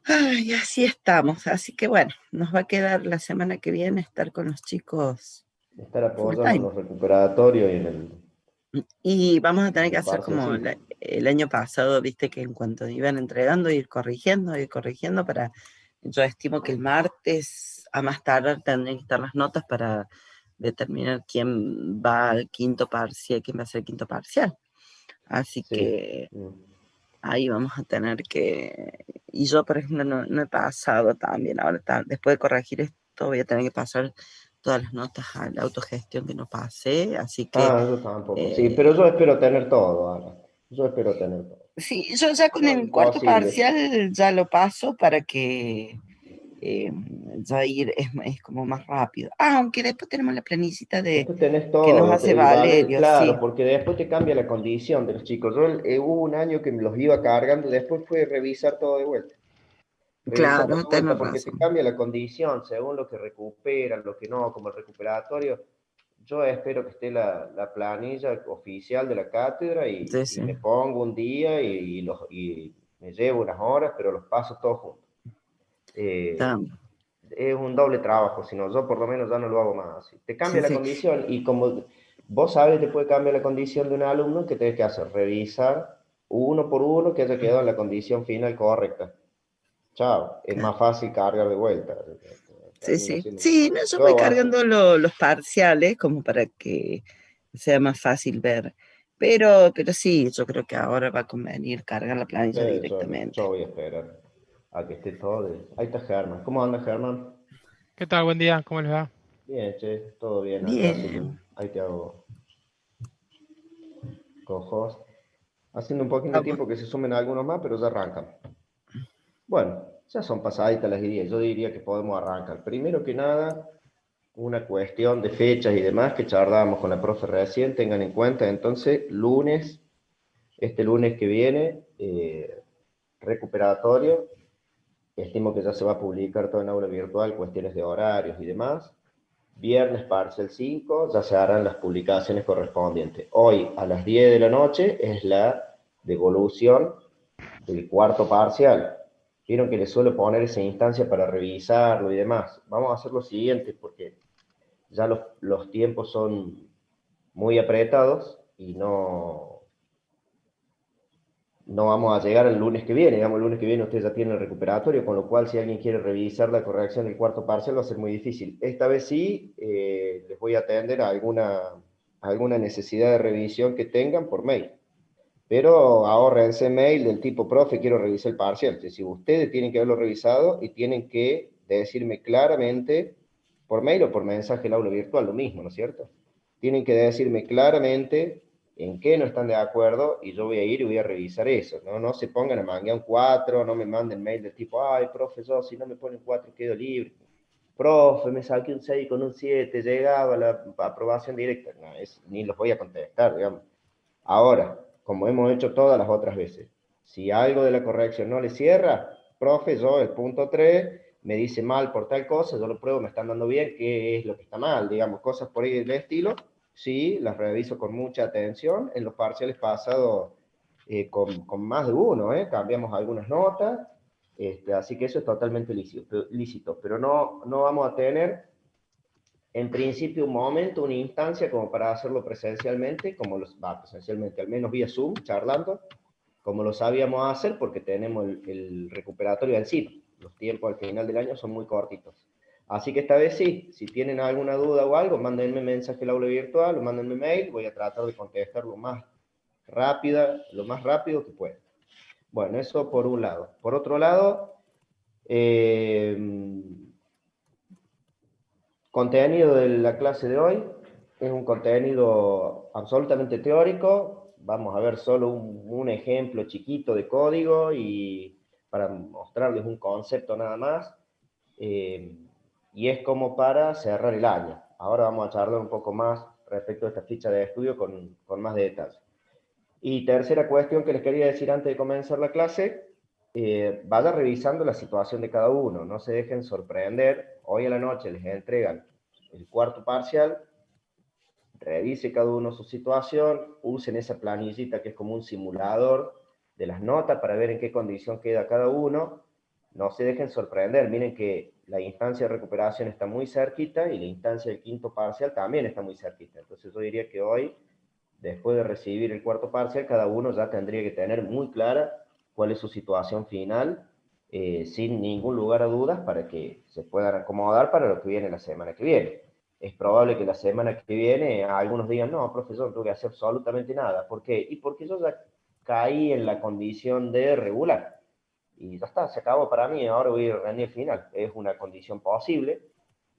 Ay, así estamos. Así que bueno, nos va a quedar la semana que viene estar con los chicos Estar full apoyando en time. los recuperatorios y Y vamos a en tener que el hacer parcial como 5. el año pasado, viste que en cuanto iban entregando, ir corrigiendo para, yo estimo que el martes a más tardar tendrían que estar las notas para determinar quién va al quinto parcial, quién va a ser el quinto parcial. Así Sí. que Mm. ahí vamos a tener que, y yo por ejemplo no he pasado también, ahora después de corregir esto voy a tener que pasar todas las notas a la autogestión que no pasé, así que Ah, yo tampoco. Sí, pero yo eh, espero tener todo ahora. Yo espero tener todo. sí, yo ya con No, el cuarto imposible. parcial ya lo paso para que eh, ya ir es como más rápido. Ah, aunque después tenemos la planicita de Después tenés que nos todo, hace Valerio, claro, sí, porque después te cambia la condición de los chicos. Yo hubo un año que me los iba cargando, después fue revisar todo de vuelta. Revisar todo claro, de vuelta tenés porque te razón. cambia la condición según lo que recuperan, lo que no, como el recuperatorio. Yo espero que esté la planilla oficial de la cátedra Sí, y sí. me pongo un día y me llevo unas horas, pero los paso todos juntos. Eh, Está- es un doble trabajo, si no, yo por lo menos ya no lo hago más así. Te cambia sí, la sí. condición y como vos sabes, te puede cambiar la condición de un alumno que tenés que hacer, revisar uno por uno que haya quedado en la condición final correcta. Chao, es más fácil cargar de vuelta. Sí, Termina sí. siendo más Sí, no, fácil. yo voy Yo así, cargando los parciales como para que sea más fácil ver. Pero sí, yo creo que ahora va a convenir cargar la planilla yo directamente. voy a esperar a que esté todo. Ahí está Germán. ¿Cómo anda Germán? ¿Qué tal? Buen día, ¿cómo les va? Bien, che, todo bien acá haciendo. Bien. Ahí te hago cojos. Haciendo un poquito Ah, de tiempo que se sumen algunos más, pero ya arrancan. Bueno, ya son pasaditas las ideas. Yo diría que podemos arrancar. Primero que nada, una cuestión de fechas y demás que charlábamos con la profe recién, tengan en cuenta. Entonces, este lunes que viene, recuperatorio. Estimo que ya se va a publicar todo en aula virtual, cuestiones de horarios y demás. Viernes parcial 5 ya se harán las publicaciones correspondientes. Hoy a las 10 de la noche es la devolución del cuarto parcial. Vieron que les suelo poner esa instancia para revisarlo y demás. Vamos a hacer lo siguiente porque ya los tiempos son muy apretados y no vamos a llegar el lunes que viene. Digamos, el lunes que viene ustedes ya tienen el recuperatorio, con lo cual si alguien quiere revisar la corrección del cuarto parcial va a ser muy difícil. Esta vez sí les voy a atender a alguna necesidad de revisión que tengan por mail. Pero ahorrense mail del tipo, profe, quiero revisar el parcial. Es decir, ustedes tienen que haberlo revisado y tienen que decirme claramente, por mail o por mensaje el aula virtual, lo mismo, ¿no es cierto? Tienen que decirme claramente en qué no están de acuerdo y yo voy a ir y voy a revisar eso. No se pongan a manguear un 4, no me manden mail del tipo, ay, profe, yo si no me ponen 4 quedo libre. Profe, me saqué un 6 con un 7, llegaba a la aprobación directa. No, ni los voy a contestar, digamos. Ahora, como hemos hecho todas las otras veces, si algo de la corrección no le cierra, profe, yo el punto 3 me dice mal por tal cosa, yo lo pruebo, me están dando bien, qué es lo que está mal, digamos, cosas por ahí del estilo, sí, las reviso con mucha atención. En los parciales pasados, con más de uno, cambiamos algunas notas, así que eso es totalmente lícito, pero no vamos a tener en principio un momento, una instancia como para hacerlo presencialmente, como los va presencialmente, al menos vía Zoom, charlando, como lo sabíamos hacer, porque tenemos el recuperatorio encima. Los tiempos al final del año son muy cortitos. Así que esta vez sí, si tienen alguna duda o algo, mándenme mensaje al aula virtual o mándenme mail, voy a tratar de contestar lo más rápido que pueda. Bueno, eso por un lado. Por otro lado, eh, contenido de la clase de hoy es un contenido absolutamente teórico. Vamos a ver solo un ejemplo chiquito de código y para mostrarles un concepto nada más. Eh, y es como para cerrar el año. Ahora vamos a charlar un poco más respecto a esta ficha de estudio con más detalle. Y tercera cuestión que les quería decir antes de comenzar la clase, vaya revisando la situación de cada uno, no se dejen sorprender. Hoy a la noche les entregan el cuarto parcial, revise cada uno su situación, usen esa planillita que es como un simulador de las notas para ver en qué condición queda cada uno, no se dejen sorprender, miren que la instancia de recuperación está muy cerquita y la instancia del quinto parcial también está muy cerquita. Entonces yo diría que hoy, después de recibir el cuarto parcial, cada uno ya tendría que tener muy clara cuál es su situación final, sin ningún lugar a dudas, para que se puedan acomodar para lo que viene la semana que viene. Es probable que la semana que viene algunos digan, no, profesor, no tengo que hacer absolutamente nada. ¿Por qué? Y porque yo ya caí en la condición de regular. Y ya está, se acabó para mí, ahora voy a rendir el final. Es una condición posible.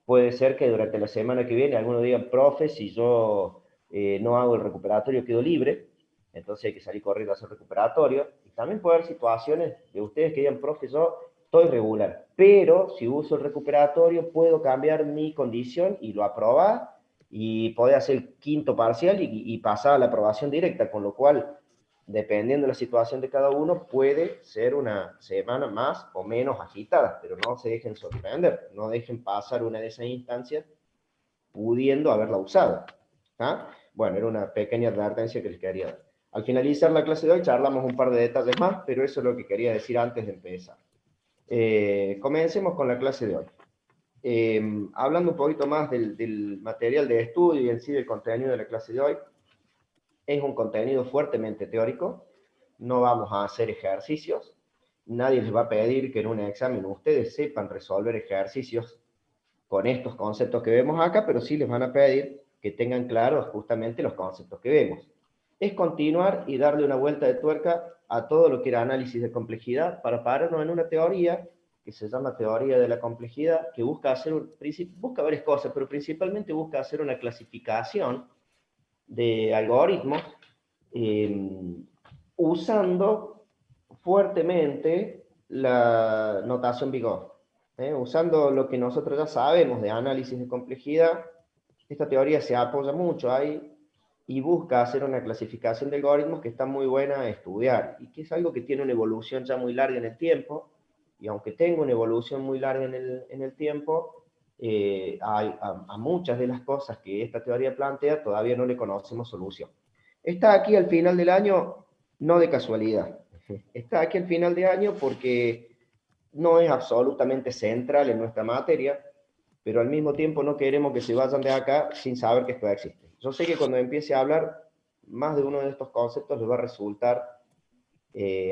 Puede ser que durante la semana que viene algunos digan, profe, si yo no hago el recuperatorio quedo libre, entonces hay que salir corriendo a hacer recuperatorio. Y también puede haber situaciones de ustedes que digan, profe, yo estoy regular, pero si uso el recuperatorio puedo cambiar mi condición y lo aprobar y poder hacer el quinto parcial y pasar a la aprobación directa, con lo cual, dependiendo de la situación de cada uno, puede ser una semana más o menos agitada, pero no se dejen sorprender, no dejen pasar una de esas instancias pudiendo haberla usado. ¿Ah? Bueno, era una pequeña advertencia que les quería dar. Al finalizar la clase de hoy charlamos un par de detalles más, pero eso es lo que quería decir antes de empezar. Comencemos con la clase de hoy. Hablando un poquito más del material de estudio y en sí del contenido de la clase de hoy, es un contenido fuertemente teórico, no vamos a hacer ejercicios, nadie les va a pedir que en un examen ustedes sepan resolver ejercicios con estos conceptos que vemos acá, pero sí les van a pedir que tengan claros justamente los conceptos que vemos. Es continuar y darle una vuelta de tuerca a todo lo que era análisis de complejidad para pararnos en una teoría que se llama teoría de la complejidad, que busca varias cosas, pero principalmente busca hacer una clasificación de algoritmos usando fuertemente la notación Big O. Usando lo que nosotros ya sabemos de análisis de complejidad, esta teoría se apoya mucho ahí y busca hacer una clasificación de algoritmos que está muy buena a estudiar y que es algo que tiene una evolución ya muy larga en el tiempo, y aunque tenga una evolución muy larga en el tiempo, a muchas de las cosas que esta teoría plantea todavía no le conocemos solución. Está aquí al final del año, no de casualidad. Está aquí al final de año porque no es absolutamente central en nuestra materia, pero al mismo tiempo no queremos que se vayan de acá sin saber que esto existe. Yo sé que cuando empiece a hablar, más de uno de estos conceptos les va a resultar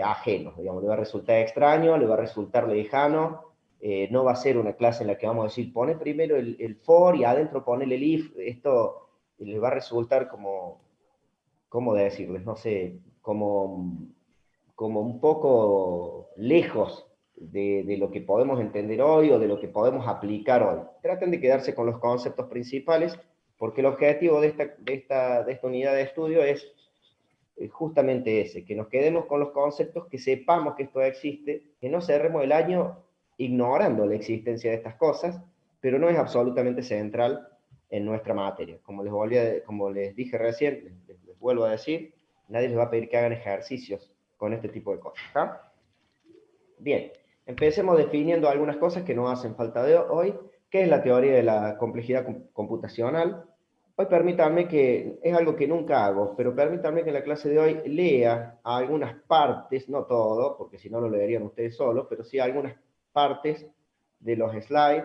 ajeno, digamos, le va a resultar extraño, le va a resultar lejano, no va a ser una clase en la que vamos a decir, pone primero el for y adentro pone el if, esto les va a resultar como, ¿cómo decirles? No sé, como un poco lejos de lo que podemos entender hoy o de lo que podemos aplicar hoy. Traten de quedarse con los conceptos principales, porque el objetivo de esta unidad de estudio es justamente ese, que nos quedemos con los conceptos, que sepamos que esto existe, que no cerremos el año ignorando la existencia de estas cosas, pero no es absolutamente central en nuestra materia. Como les dije recién, les vuelvo a decir, nadie les va a pedir que hagan ejercicios con este tipo de cosas. ¿Está? Bien, empecemos definiendo algunas cosas que nos hacen falta de hoy. ¿Qué es la teoría de la complejidad computacional? Hoy permítanme que, es algo que nunca hago, pero permítanme que en la clase de hoy lea algunas partes, no todo, porque si no lo leerían ustedes solos, pero sí algunas partes de los slides,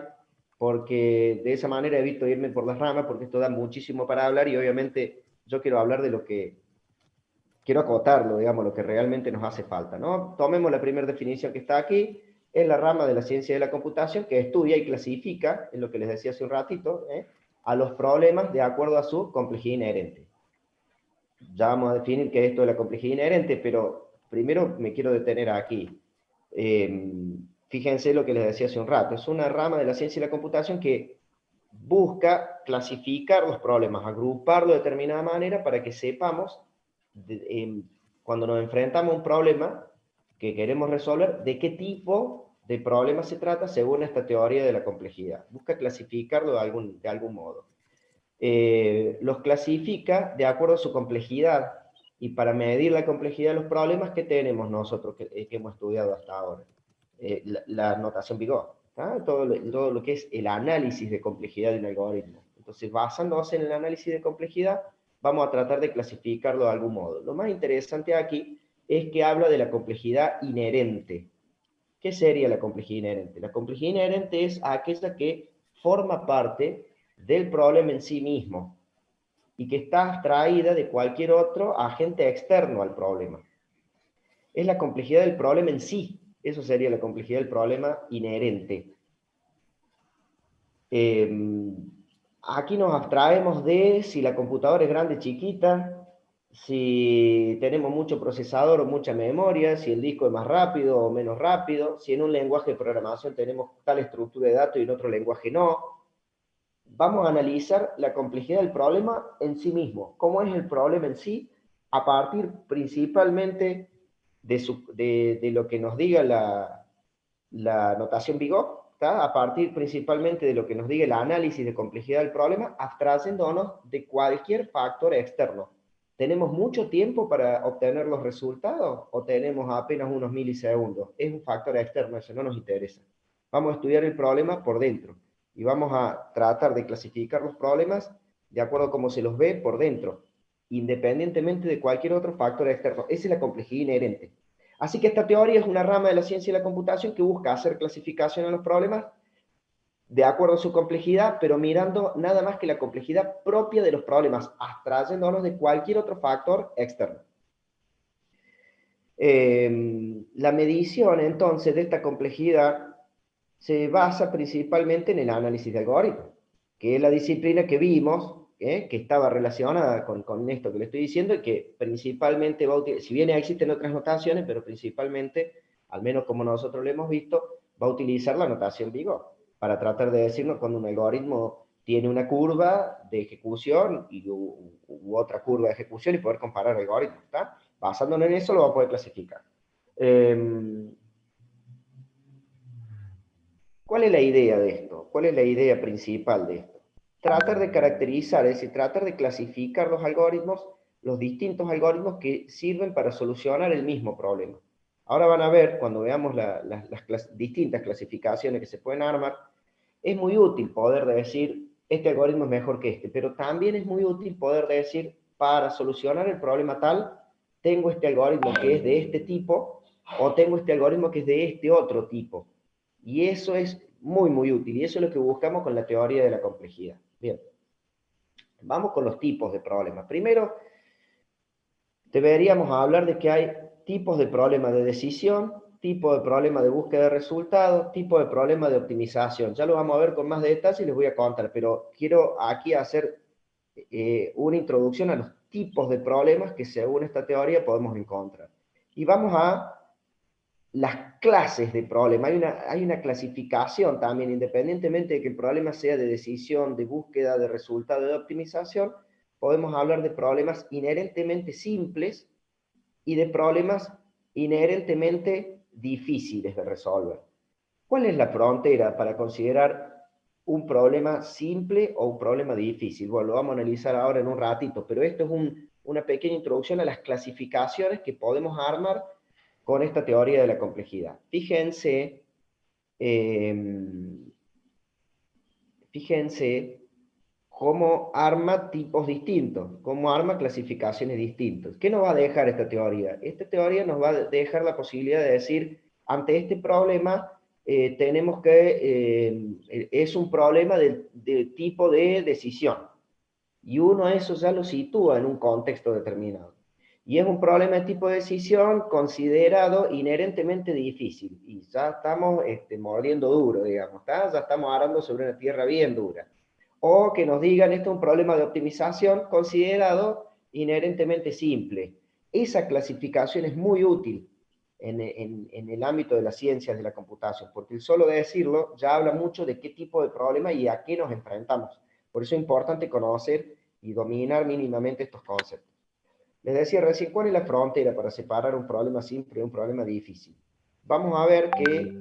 porque de esa manera evito irme por las ramas, porque esto da muchísimo para hablar y obviamente yo quiero hablar de lo que quiero acotarlo, digamos, lo que realmente nos hace falta, ¿no? Tomemos la primera definición que está aquí, es la rama de la ciencia de la computación que estudia y clasifica, es lo que les decía hace un ratito, a los problemas de acuerdo a su complejidad inherente. Ya vamos a definir qué es esto de la complejidad inherente, pero primero me quiero detener aquí. Fíjense lo que les decía hace un rato, es una rama de la ciencia de la computación que busca clasificar los problemas, agruparlo de determinada manera para que sepamos, cuando nos enfrentamos a un problema que queremos resolver, de qué tipo de problema se trata según esta teoría de la complejidad. Busca clasificarlo de algún modo. Los clasifica de acuerdo a su complejidad, y para medir la complejidad de los problemas que tenemos nosotros, que hemos estudiado hasta ahora, la notación Big O, todo lo que es el análisis de complejidad de un algoritmo. Entonces, basándose en el análisis de complejidad, vamos a tratar de clasificarlo de algún modo. Lo más interesante aquí es que habla de la complejidad inherente. ¿Qué sería la complejidad inherente? La complejidad inherente es aquella que forma parte del problema en sí mismo y que está abstraída de cualquier otro agente externo al problema. Es la complejidad del problema en sí. Eso sería la complejidad del problema inherente. Aquí nos abstraemos de si la computadora es grande o chiquita, si tenemos mucho procesador o mucha memoria, si el disco es más rápido o menos rápido, si en un lenguaje de programación tenemos tal estructura de datos y en otro lenguaje no. Vamos a analizar la complejidad del problema en sí mismo. ¿Cómo es el problema en sí? A partir principalmente de lo que nos diga la notación Bigot, ¿tá? A partir principalmente de lo que nos diga el análisis de complejidad del problema, abstrayéndonos de cualquier factor externo. ¿Tenemos mucho tiempo para obtener los resultados o tenemos apenas unos milisegundos? Es un factor externo, eso no nos interesa. Vamos a estudiar el problema por dentro y vamos a tratar de clasificar los problemas de acuerdo a cómo se los ve por dentro, independientemente de cualquier otro factor externo. Esa es la complejidad inherente. Así que esta teoría es una rama de la ciencia de la computación que busca hacer clasificación a los problemas de acuerdo a su complejidad, pero mirando nada más que la complejidad propia de los problemas, abstrayéndonos de cualquier otro factor externo. La medición, entonces, de esta complejidad se basa principalmente en el análisis de algoritmos, que es la disciplina que vimos, que estaba relacionada con esto que le estoy diciendo, y que principalmente va a utilizar, si bien existen otras notaciones, pero principalmente, al menos como nosotros lo hemos visto, va a utilizar la notación Bigot, para tratar de decirnos cuando un algoritmo tiene una curva de ejecución u otra curva de ejecución y poder comparar algoritmos, ¿está? Basándonos en eso lo va a poder clasificar. ¿Cuál es la idea de esto? ¿Cuál es la idea principal de esto? Tratar de caracterizar, es decir, tratar de clasificar los algoritmos, los distintos algoritmos que sirven para solucionar el mismo problema. Ahora van a ver, cuando veamos las distintas clasificaciones que se pueden armar, es muy útil poder decir, este algoritmo es mejor que este, pero también es muy útil poder decir, para solucionar el problema tal, tengo este algoritmo que es de este tipo, o tengo este algoritmo que es de este otro tipo. Y eso es muy, muy útil, y eso es lo que buscamos con la teoría de la complejidad. Bien, vamos con los tipos de problemas. Primero, deberíamos hablar de que hay tipos de problema de decisión, tipo de problema de búsqueda de resultados, tipo de problema de optimización. Ya lo vamos a ver con más detalle y les voy a contar, pero quiero aquí hacer una introducción a los tipos de problemas que según esta teoría podemos encontrar. Y vamos a las clases de problema. Hay una clasificación también, independientemente de que el problema sea de decisión, de búsqueda de resultado, de optimización, podemos hablar de problemas inherentemente simples y de problemas inherentemente difíciles de resolver. ¿Cuál es la frontera para considerar un problema simple o un problema difícil? Bueno, lo vamos a analizar ahora en un ratito, pero esto es una pequeña introducción a las clasificaciones que podemos armar con esta teoría de la complejidad. Fíjense cómo arma tipos distintos, cómo arma clasificaciones distintas. ¿Qué nos va a dejar esta teoría? Esta teoría nos va a dejar la posibilidad de decir, ante este problema, tenemos que, es un problema de tipo de decisión. Y uno eso ya lo sitúa en un contexto determinado. Y es un problema de tipo de decisión considerado inherentemente difícil. Y ya estamos mordiendo duro, digamos, ¿tá? Ya estamos arando sobre una tierra bien dura. O que nos digan, esto es un problema de optimización considerado inherentemente simple. Esa clasificación es muy útil en el ámbito de las ciencias de la computación, porque el solo de decirlo ya habla mucho de qué tipo de problema y a qué nos enfrentamos. Por eso es importante conocer y dominar mínimamente estos conceptos. Les decía recién, ¿cuál es la frontera para separar un problema simple de un problema difícil? Vamos a ver qué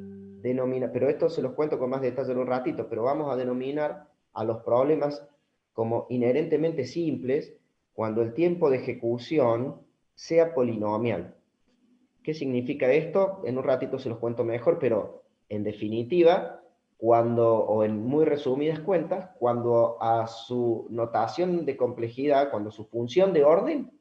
denomina, pero esto se los cuento con más detalle en un ratito, pero vamos a denominar a los problemas como inherentemente simples cuando el tiempo de ejecución sea polinomial. ¿Qué significa esto? En un ratito se los cuento mejor, pero en definitiva, o en muy resumidas cuentas, cuando a su notación de complejidad, cuando su función de orden,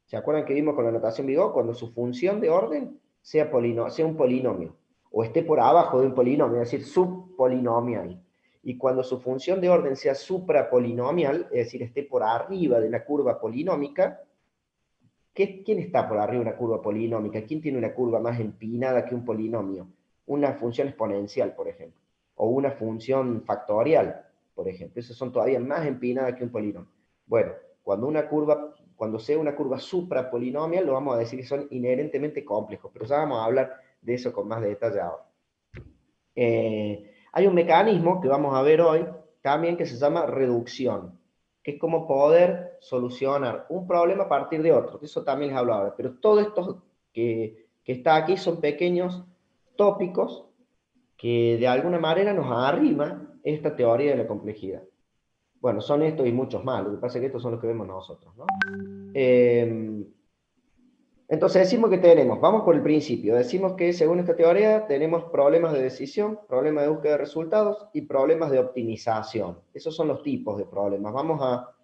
¿se acuerdan que vimos con la notación Bigot? Cuando su función de orden sea un polinomio, o esté por abajo de un polinomio, es decir, subpolinomial. Y cuando su función de orden sea suprapolinomial, es decir, esté por arriba de una curva polinómica, ¿quién está por arriba de una curva polinómica? ¿Quién tiene una curva más empinada que un polinomio? Una función exponencial, por ejemplo, o una función factorial, por ejemplo. Esas son todavía más empinadas que un polinomio. Bueno, cuando sea una curva suprapolinomial, lo vamos a decir que son inherentemente complejos, pero ya vamos a hablar de eso con más detalle ahora. Hay un mecanismo que vamos a ver hoy también que se llama reducción, que es como poder solucionar un problema a partir de otro. De eso también les hablo ahora. Pero todo esto que está aquí son pequeños tópicos que de alguna manera nos arrima esta teoría de la complejidad. Bueno, son estos y muchos más. Lo que pasa es que estos son los que vemos nosotros, ¿no? Entonces decimos que tenemos, vamos por el principio, decimos que según esta teoría tenemos problemas de decisión, problemas de búsqueda de resultados y problemas de optimización. Esos son los tipos de problemas. Vamos a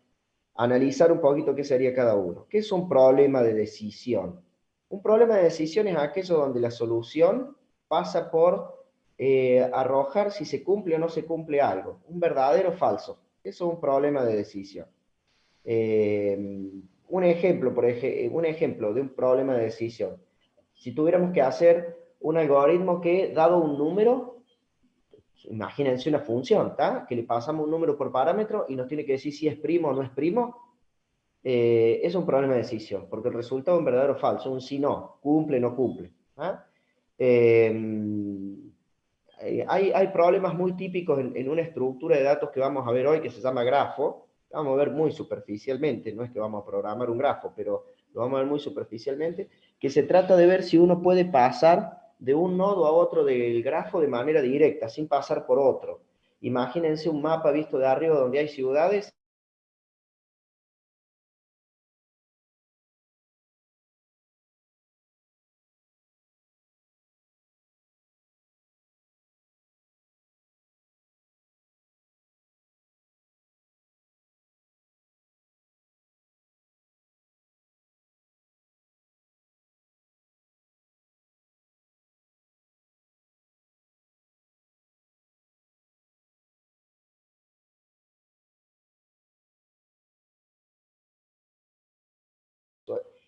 analizar un poquito qué sería cada uno. ¿Qué es un problema de decisión? Un problema de decisión es aquello donde la solución pasa por arrojar si se cumple o no se cumple algo, un verdadero o falso. Eso es un problema de decisión. Un ejemplo de un problema de decisión. Si tuviéramos que hacer un algoritmo que, dado un número, imagínense una función, ¿tá? Que le pasamos un número por parámetro y nos tiene que decir si es primo o no es primo, es un problema de decisión, porque el resultado es un verdadero o falso, un sí no, cumple o no cumple. ¿Ah? Hay problemas muy típicos en una estructura de datos que vamos a ver hoy que se llama grafo. Vamos a ver muy superficialmente, no es que vamos a programar un grafo, pero lo vamos a ver muy superficialmente, que se trata de ver si uno puede pasar de un nodo a otro del grafo de manera directa, sin pasar por otro. Imagínense un mapa visto de arriba donde hay ciudades.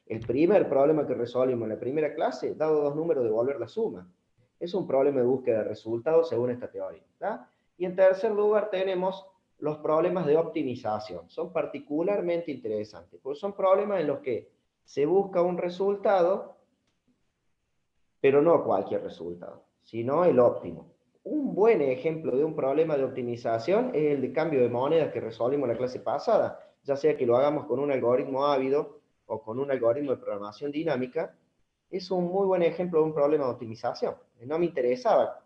El primer problema que resolvimos en la primera clase, dado dos números, devolver la suma. Es un problema de búsqueda de resultados según esta teoría. ¿Tá? Y en tercer lugar tenemos los problemas de optimización. Son particularmente interesantes, porque son problemas en los que se busca un resultado, pero no cualquier resultado, sino el óptimo. Un buen ejemplo de un problema de optimización es el de cambio de monedas que resolvimos en la clase pasada, ya sea que lo hagamos con un algoritmo ávido o con un algoritmo de programación dinámica. Es un muy buen ejemplo de un problema de optimización. No me interesaba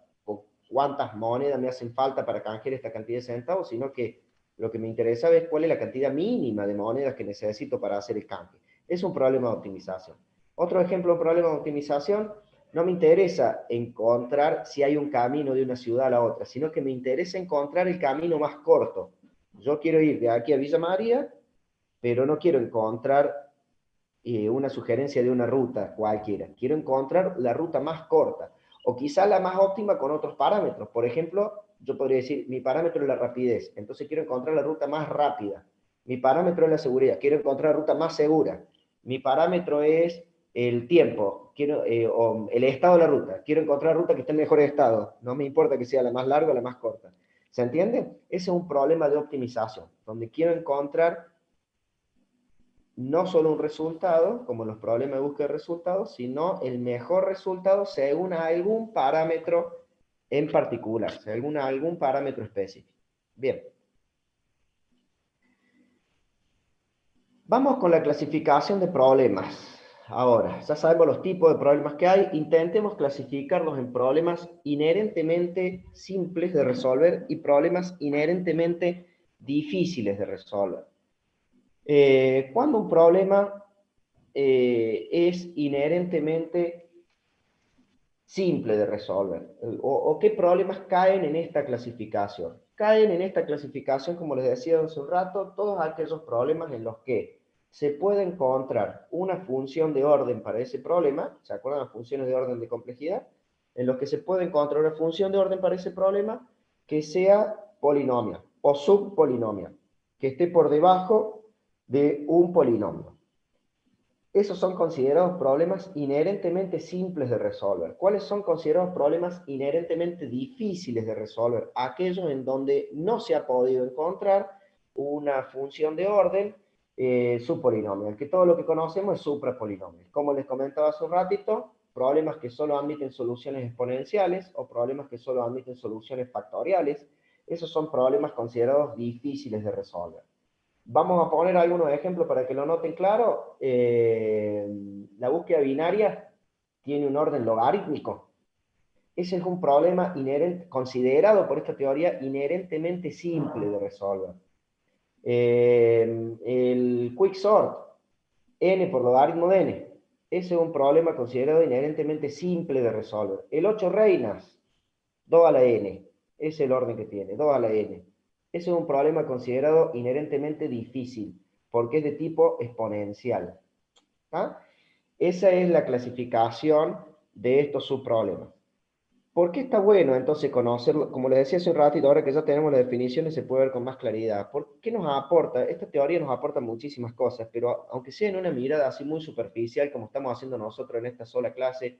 cuántas monedas me hacen falta para canjear esta cantidad de centavos, sino que lo que me interesaba es cuál es la cantidad mínima de monedas que necesito para hacer el canje. Es un problema de optimización. Otro ejemplo de un problema de optimización: no me interesa encontrar si hay un camino de una ciudad a la otra, sino que me interesa encontrar el camino más corto. Yo quiero ir de aquí a Villa María, pero no quiero encontrar una sugerencia de una ruta cualquiera. Quiero encontrar la ruta más corta, o quizá la más óptima con otros parámetros. Por ejemplo, yo podría decir, mi parámetro es la rapidez, entonces quiero encontrar la ruta más rápida. Mi parámetro es la seguridad, quiero encontrar la ruta más segura. Mi parámetro es el tiempo, o el estado de la ruta. Quiero encontrar la ruta que esté en mejor estado. No me importa que sea la más larga o la más corta. ¿Se entiende? Ese es un problema de optimización, donde quiero encontrar no solo un resultado, como los problemas de búsqueda de resultados, sino el mejor resultado según algún parámetro en particular, según algún parámetro específico. Bien. Vamos con la clasificación de problemas. Ahora, ya sabemos los tipos de problemas que hay. Intentemos clasificarlos en problemas inherentemente simples de resolver y problemas inherentemente difíciles de resolver. Cuando un problema es inherentemente simple de resolver, o qué problemas caen en esta clasificación. Caen en esta clasificación, como les decía hace un rato, todos aquellos problemas en los que se puede encontrar una función de orden para ese problema. ¿Se acuerdan las funciones de orden de complejidad? en los que se puede encontrar una función de orden para ese problema que sea polinomial o subpolinomial, que esté por debajo de un polinomio. Esos son considerados problemas inherentemente simples de resolver. ¿Cuáles son considerados problemas inherentemente difíciles de resolver? Aquellos en donde no se ha podido encontrar una función de orden subpolinomial, que todo lo que conocemos es suprapolinomial. Como les comentaba hace un ratito, problemas que solo admiten soluciones exponenciales o problemas que solo admiten soluciones factoriales, esos son problemas considerados difíciles de resolver. Vamos a poner algunos ejemplos para que lo noten claro. La búsqueda binaria tiene un orden logarítmico. Ese es un problema considerado por esta teoría inherentemente simple de resolver. El quicksort, n por logaritmo de n. Ese es un problema considerado inherentemente simple de resolver. El 8 reinas, 2 a la n. Ese es el orden que tiene, 2 a la n. Ese es un problema considerado inherentemente difícil, porque es de tipo exponencial. ¿Ah? Esa es la clasificación de estos subproblemas. ¿Por qué está bueno entonces conocerlo? Como les decía hace un ratito, ahora que ya tenemos las definiciones se puede ver con más claridad. ¿Por qué nos aporta? Esta teoría nos aporta muchísimas cosas, pero aunque sea en una mirada así muy superficial, como estamos haciendo nosotros en esta sola clase,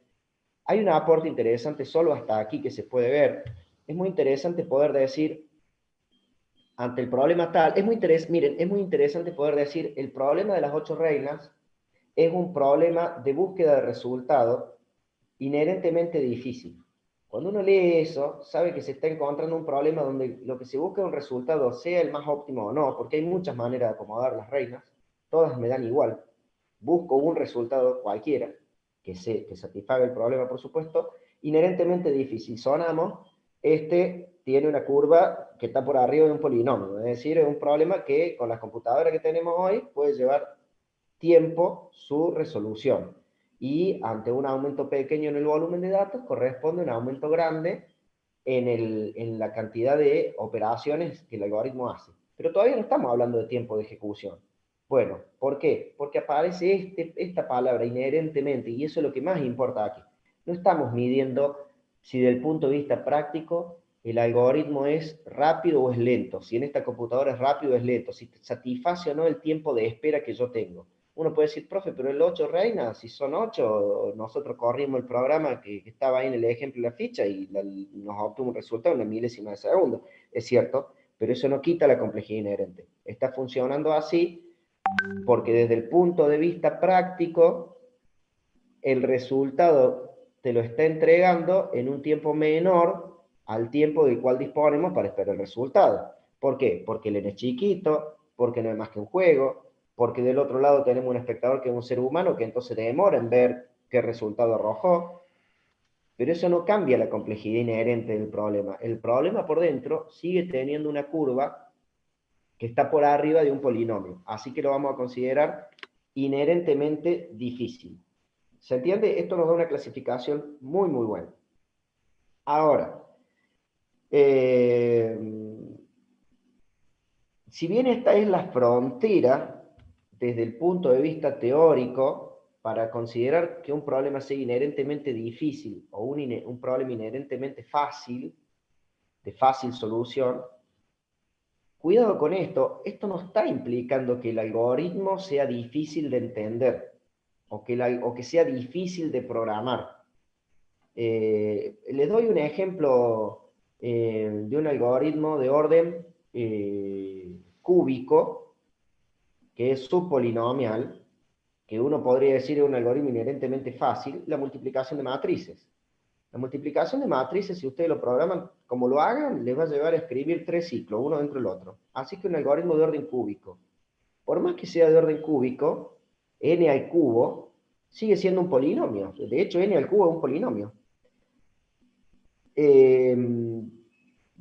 hay un aporte interesante solo hasta aquí que se puede ver. Es muy interesante poder decir, ante el problema tal, miren, es muy interesante poder decir, el problema de las 8 reinas es un problema de búsqueda de resultado inherentemente difícil. Cuando uno lee eso, sabe que se está encontrando un problema donde lo que se busca es un resultado, sea el más óptimo o no, porque hay muchas maneras de acomodar las reinas, todas me dan igual. Busco un resultado cualquiera, que satisfaga el problema, por supuesto, inherentemente difícil. Sonamos, este tiene una curva que está por arriba de un polinomio, es decir, es un problema que con las computadoras que tenemos hoy puede llevar tiempo su resolución. Y ante un aumento pequeño en el volumen de datos, corresponde un aumento grande en la cantidad de operaciones que el algoritmo hace. Pero todavía no estamos hablando de tiempo de ejecución. Bueno, ¿por qué? Porque aparece esta palabra inherentemente, y eso es lo que más importa aquí. No estamos midiendo si del punto de vista práctico el algoritmo es rápido o es lento, si en esta computadora es rápido o es lento, si satisface o no el tiempo de espera que yo tengo. Uno puede decir, profe, pero el 8 reina, si son 8, nosotros corrimos el programa que estaba ahí en el ejemplo de la ficha y nos obtuvo un resultado en una milésima de segundo. Es cierto, pero eso no quita la complejidad inherente. Está funcionando así porque desde el punto de vista práctico, el resultado te lo está entregando en un tiempo menor al tiempo del cual disponemos para esperar el resultado. ¿Por qué? Porque el N es chiquito, porque no es más que un juego, porque del otro lado tenemos un espectador que es un ser humano que entonces demora en ver qué resultado arrojó, pero eso no cambia la complejidad inherente del problema. El problema por dentro sigue teniendo una curva que está por arriba de un polinomio, así que lo vamos a considerar inherentemente difícil. ¿Se entiende? Esto nos da una clasificación muy, muy buena. Ahora, si bien esta es la frontera desde el punto de vista teórico para considerar que un problema sea inherentemente difícil o un problema inherentemente fácil, de fácil solución, cuidado con esto no está implicando que el algoritmo sea difícil de entender o que sea difícil de programar. Les doy un ejemplo de un algoritmo de orden cúbico, que es subpolinomial, que uno podría decir es un algoritmo inherentemente fácil, la multiplicación de matrices. La multiplicación de matrices, si ustedes lo programan como lo hagan, les va a llevar a escribir 3 ciclos, uno dentro del otro. Así que un algoritmo de orden cúbico, por más que sea de orden cúbico, n al cubo sigue siendo un polinomio. De hecho, n al cubo es un polinomio.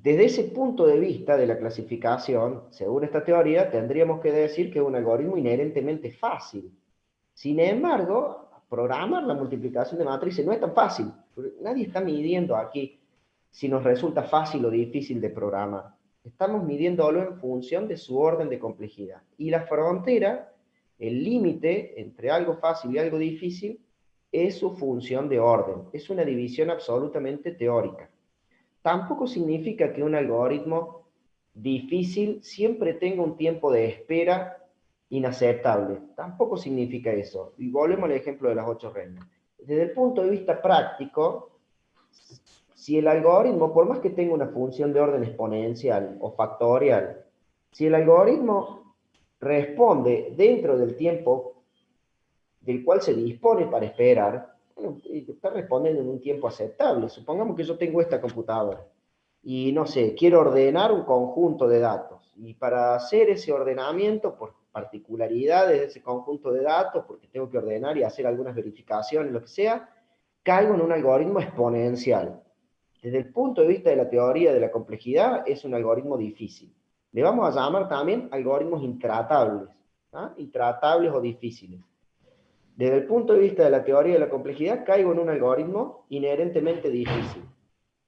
Desde ese punto de vista de la clasificación, según esta teoría, tendríamos que decir que es un algoritmo inherentemente fácil. Sin embargo, programar la multiplicación de matrices no es tan fácil. Nadie está midiendo aquí si nos resulta fácil o difícil de programar. Estamos midiéndolo en función de su orden de complejidad. Y la frontera, el límite entre algo fácil y algo difícil, es su función de orden. Es una división absolutamente teórica. Tampoco significa que un algoritmo difícil siempre tenga un tiempo de espera inaceptable. Tampoco significa eso. Y volvemos al ejemplo de las 8 reglas. Desde el punto de vista práctico, si el algoritmo, por más que tenga una función de orden exponencial o factorial, si el algoritmo responde dentro del tiempo del cual se dispone para esperar, bueno, está respondiendo en un tiempo aceptable. Supongamos que yo tengo esta computadora y, no sé, quiero ordenar un conjunto de datos. Y para hacer ese ordenamiento, por particularidades de ese conjunto de datos, porque tengo que ordenar y hacer algunas verificaciones, lo que sea, caigo en un algoritmo exponencial. Desde el punto de vista de la teoría de la complejidad, es un algoritmo difícil. Le vamos a llamar también algoritmos intratables, ¿ah? Intratables o difíciles. Desde el punto de vista de la teoría de la complejidad, caigo en un algoritmo inherentemente difícil.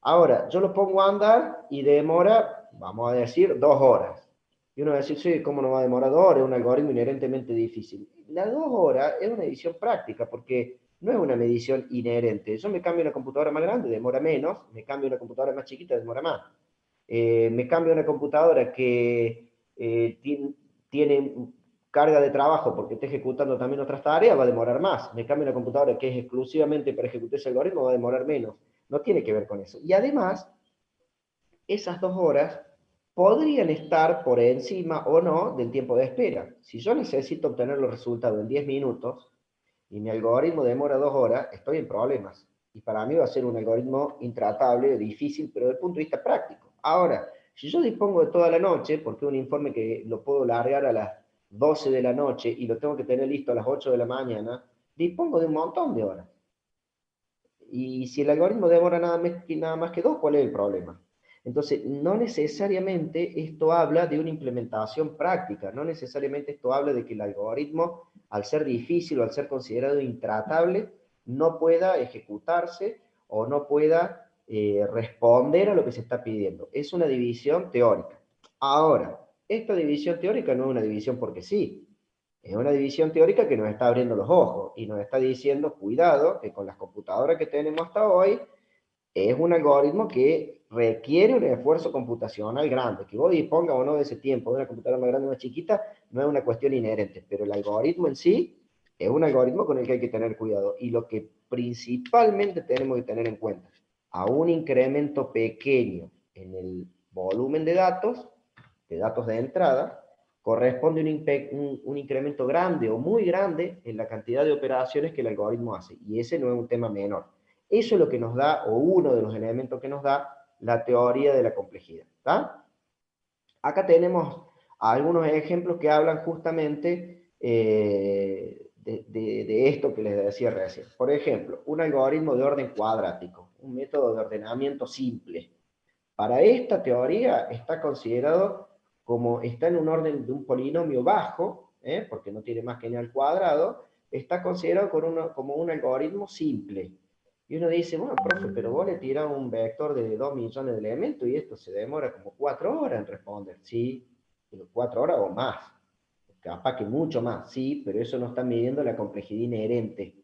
Ahora, yo lo pongo a andar y demora, vamos a decir, 2 horas. Y uno va a decir, sí, ¿cómo no va a demorar 2 horas? Es un algoritmo inherentemente difícil. Las 2 horas es una edición práctica, porque no es una medición inherente. Yo me cambio una computadora más grande, demora menos. Me cambio una computadora más chiquita, demora más. Me cambio una computadora que tiene carga de trabajo porque está ejecutando también otras tareas, va a demorar más. Me cambio una computadora que es exclusivamente para ejecutar ese algoritmo, va a demorar menos. No tiene que ver con eso. Y además, esas 2 horas podrían estar por encima o no del tiempo de espera. Si yo necesito obtener los resultados en 10 minutos y mi algoritmo demora 2 horas, estoy en problemas. Y para mí va a ser un algoritmo intratable, difícil, pero desde el punto de vista práctico. Ahora, si yo dispongo de toda la noche, porque es un informe que lo puedo largar a las 12 de la noche y lo tengo que tener listo a las 8 de la mañana, dispongo de un montón de horas. Y si el algoritmo demora nada más que 2, ¿cuál es el problema? Entonces, no necesariamente esto habla de una implementación práctica, no necesariamente esto habla de que el algoritmo, al ser difícil o al ser considerado intratable, no pueda ejecutarse o no pueda responder a lo que se está pidiendo. Es una división teórica. Ahora, esta división teórica no es una división porque sí. Es una división teórica que nos está abriendo los ojos y nos está diciendo, cuidado, que con las computadoras que tenemos hasta hoy, es un algoritmo que requiere un esfuerzo computacional grande. Que vos dispongas o no de ese tiempo, de una computadora más grande o más chiquita, no es una cuestión inherente, pero el algoritmo en sí es un algoritmo con el que hay que tener cuidado. Y lo que principalmente tenemos que tener en cuenta, a un incremento pequeño en el volumen de datos de entrada, corresponde un incremento grande o muy grande en la cantidad de operaciones que el algoritmo hace. Y ese no es un tema menor. Eso es lo que nos da, o uno de los elementos que nos da, la teoría de la complejidad. ¿Tá? Acá tenemos algunos ejemplos que hablan justamente de esto que les decía recién. Por ejemplo, un algoritmo de orden cuadrático, un método de ordenamiento simple. Para esta teoría está considerado como está en un orden de un polinomio bajo, porque no tiene más que n al cuadrado, está considerado como un algoritmo simple. Y uno dice, bueno, profe, pero vos le tirás un vector de 2 millones de elementos y esto se demora como 4 horas en responder. Sí, pero 4 horas o más. Capaz que mucho más, sí, pero eso no está midiendo la complejidad inherente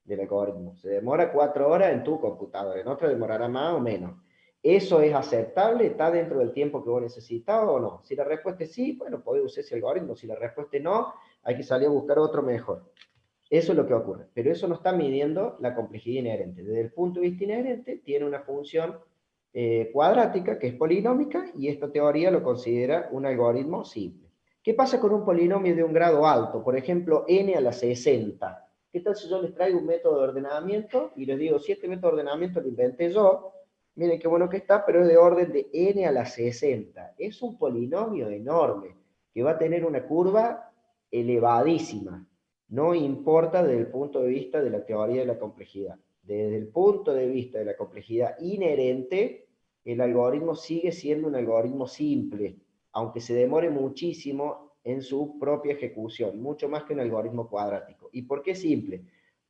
del algoritmo. Se demora 4 horas en tu computadora, en otra demorará más o menos. ¿Eso es aceptable? ¿Está dentro del tiempo que vos necesitabas o no? Si la respuesta es sí, bueno, podés usar ese algoritmo. Si la respuesta es no, hay que salir a buscar otro mejor. Eso es lo que ocurre. Pero eso no está midiendo la complejidad inherente. Desde el punto de vista inherente, tiene una función cuadrática que es polinómica y esta teoría lo considera un algoritmo simple. ¿Qué pasa con un polinomio de un grado alto? Por ejemplo, n a la 60. ¿Qué tal si yo les traigo un método de ordenamiento y les digo, si este método de ordenamiento lo inventé yo, miren qué bueno que está, pero es de orden de n a la 60. Es un polinomio enorme que va a tener una curva elevadísima. No importa desde el punto de vista de la teoría de la complejidad. Desde el punto de vista de la complejidad inherente, el algoritmo sigue siendo un algoritmo simple, aunque se demore muchísimo en su propia ejecución, mucho más que un algoritmo cuadrático. ¿Y por qué simple?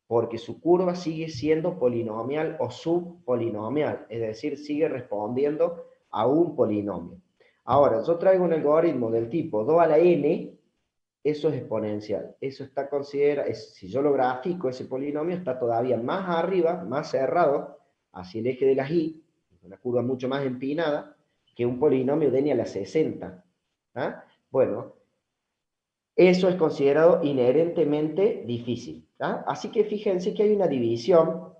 Porque su curva sigue siendo polinomial o subpolinomial, es decir, sigue respondiendo a un polinomio. Ahora, yo traigo un algoritmo del tipo 2 a la n, eso es exponencial. Eso está considerado, si yo lo grafico, ese polinomio está todavía más arriba, más cerrado, hacia el eje de las y, una curva mucho más empinada, que un polinomio de n a la 60. ¿Ah? Bueno, eso es considerado inherentemente difícil. ¿Ah? Así que fíjense que hay una división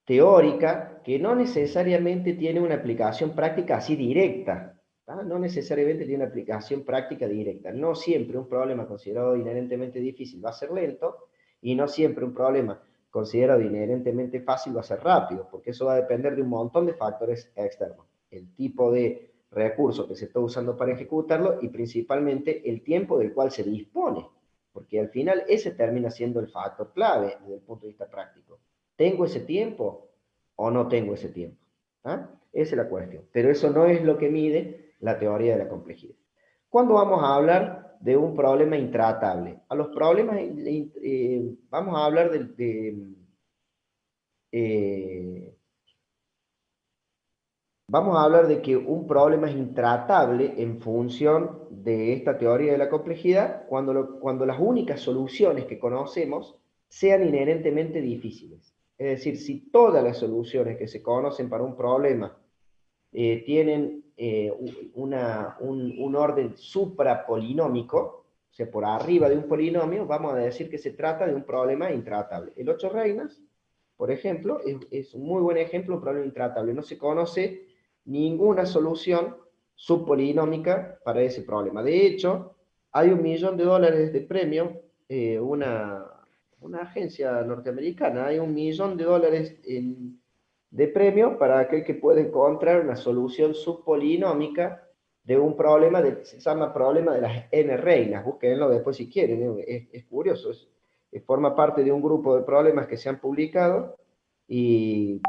teórica que no necesariamente tiene una aplicación práctica así directa. No necesariamente tiene una aplicación práctica directa. No siempre un problema considerado inherentemente difícil va a ser lento, y no siempre un problema considerado inherentemente fácil va a ser rápido, porque eso va a depender de un montón de factores externos. El tipo de recurso que se está usando para ejecutarlo y principalmente el tiempo del cual se dispone, porque al final ese termina siendo el factor clave desde el punto de vista práctico. ¿Tengo ese tiempo o no tengo ese tiempo? ¿Ah? Esa es la cuestión. Pero eso no es lo que mide la teoría de la complejidad. ¿Cuándo vamos a hablar de un problema intratable? A los problemas, vamos a hablar vamos a hablar de que un problema es intratable en función de esta teoría de la complejidad cuando las únicas soluciones que conocemos sean inherentemente difíciles. Es decir, si todas las soluciones que se conocen para un problema tienen un orden suprapolinómico, o sea, por arriba de un polinomio, vamos a decir que se trata de un problema intratable. El 8 reinas, por ejemplo, es un muy buen ejemplo de un problema intratable. No se conoce ninguna solución subpolinómica para ese problema. De hecho, hay $1 millón de premio, una agencia norteamericana, hay $1 millón de premio para aquel que puede encontrar una solución subpolinómica de un problema, se llama problema de las n reinas, búsquenlo después si quieren, es curioso, forma parte de un grupo de problemas que se han publicado y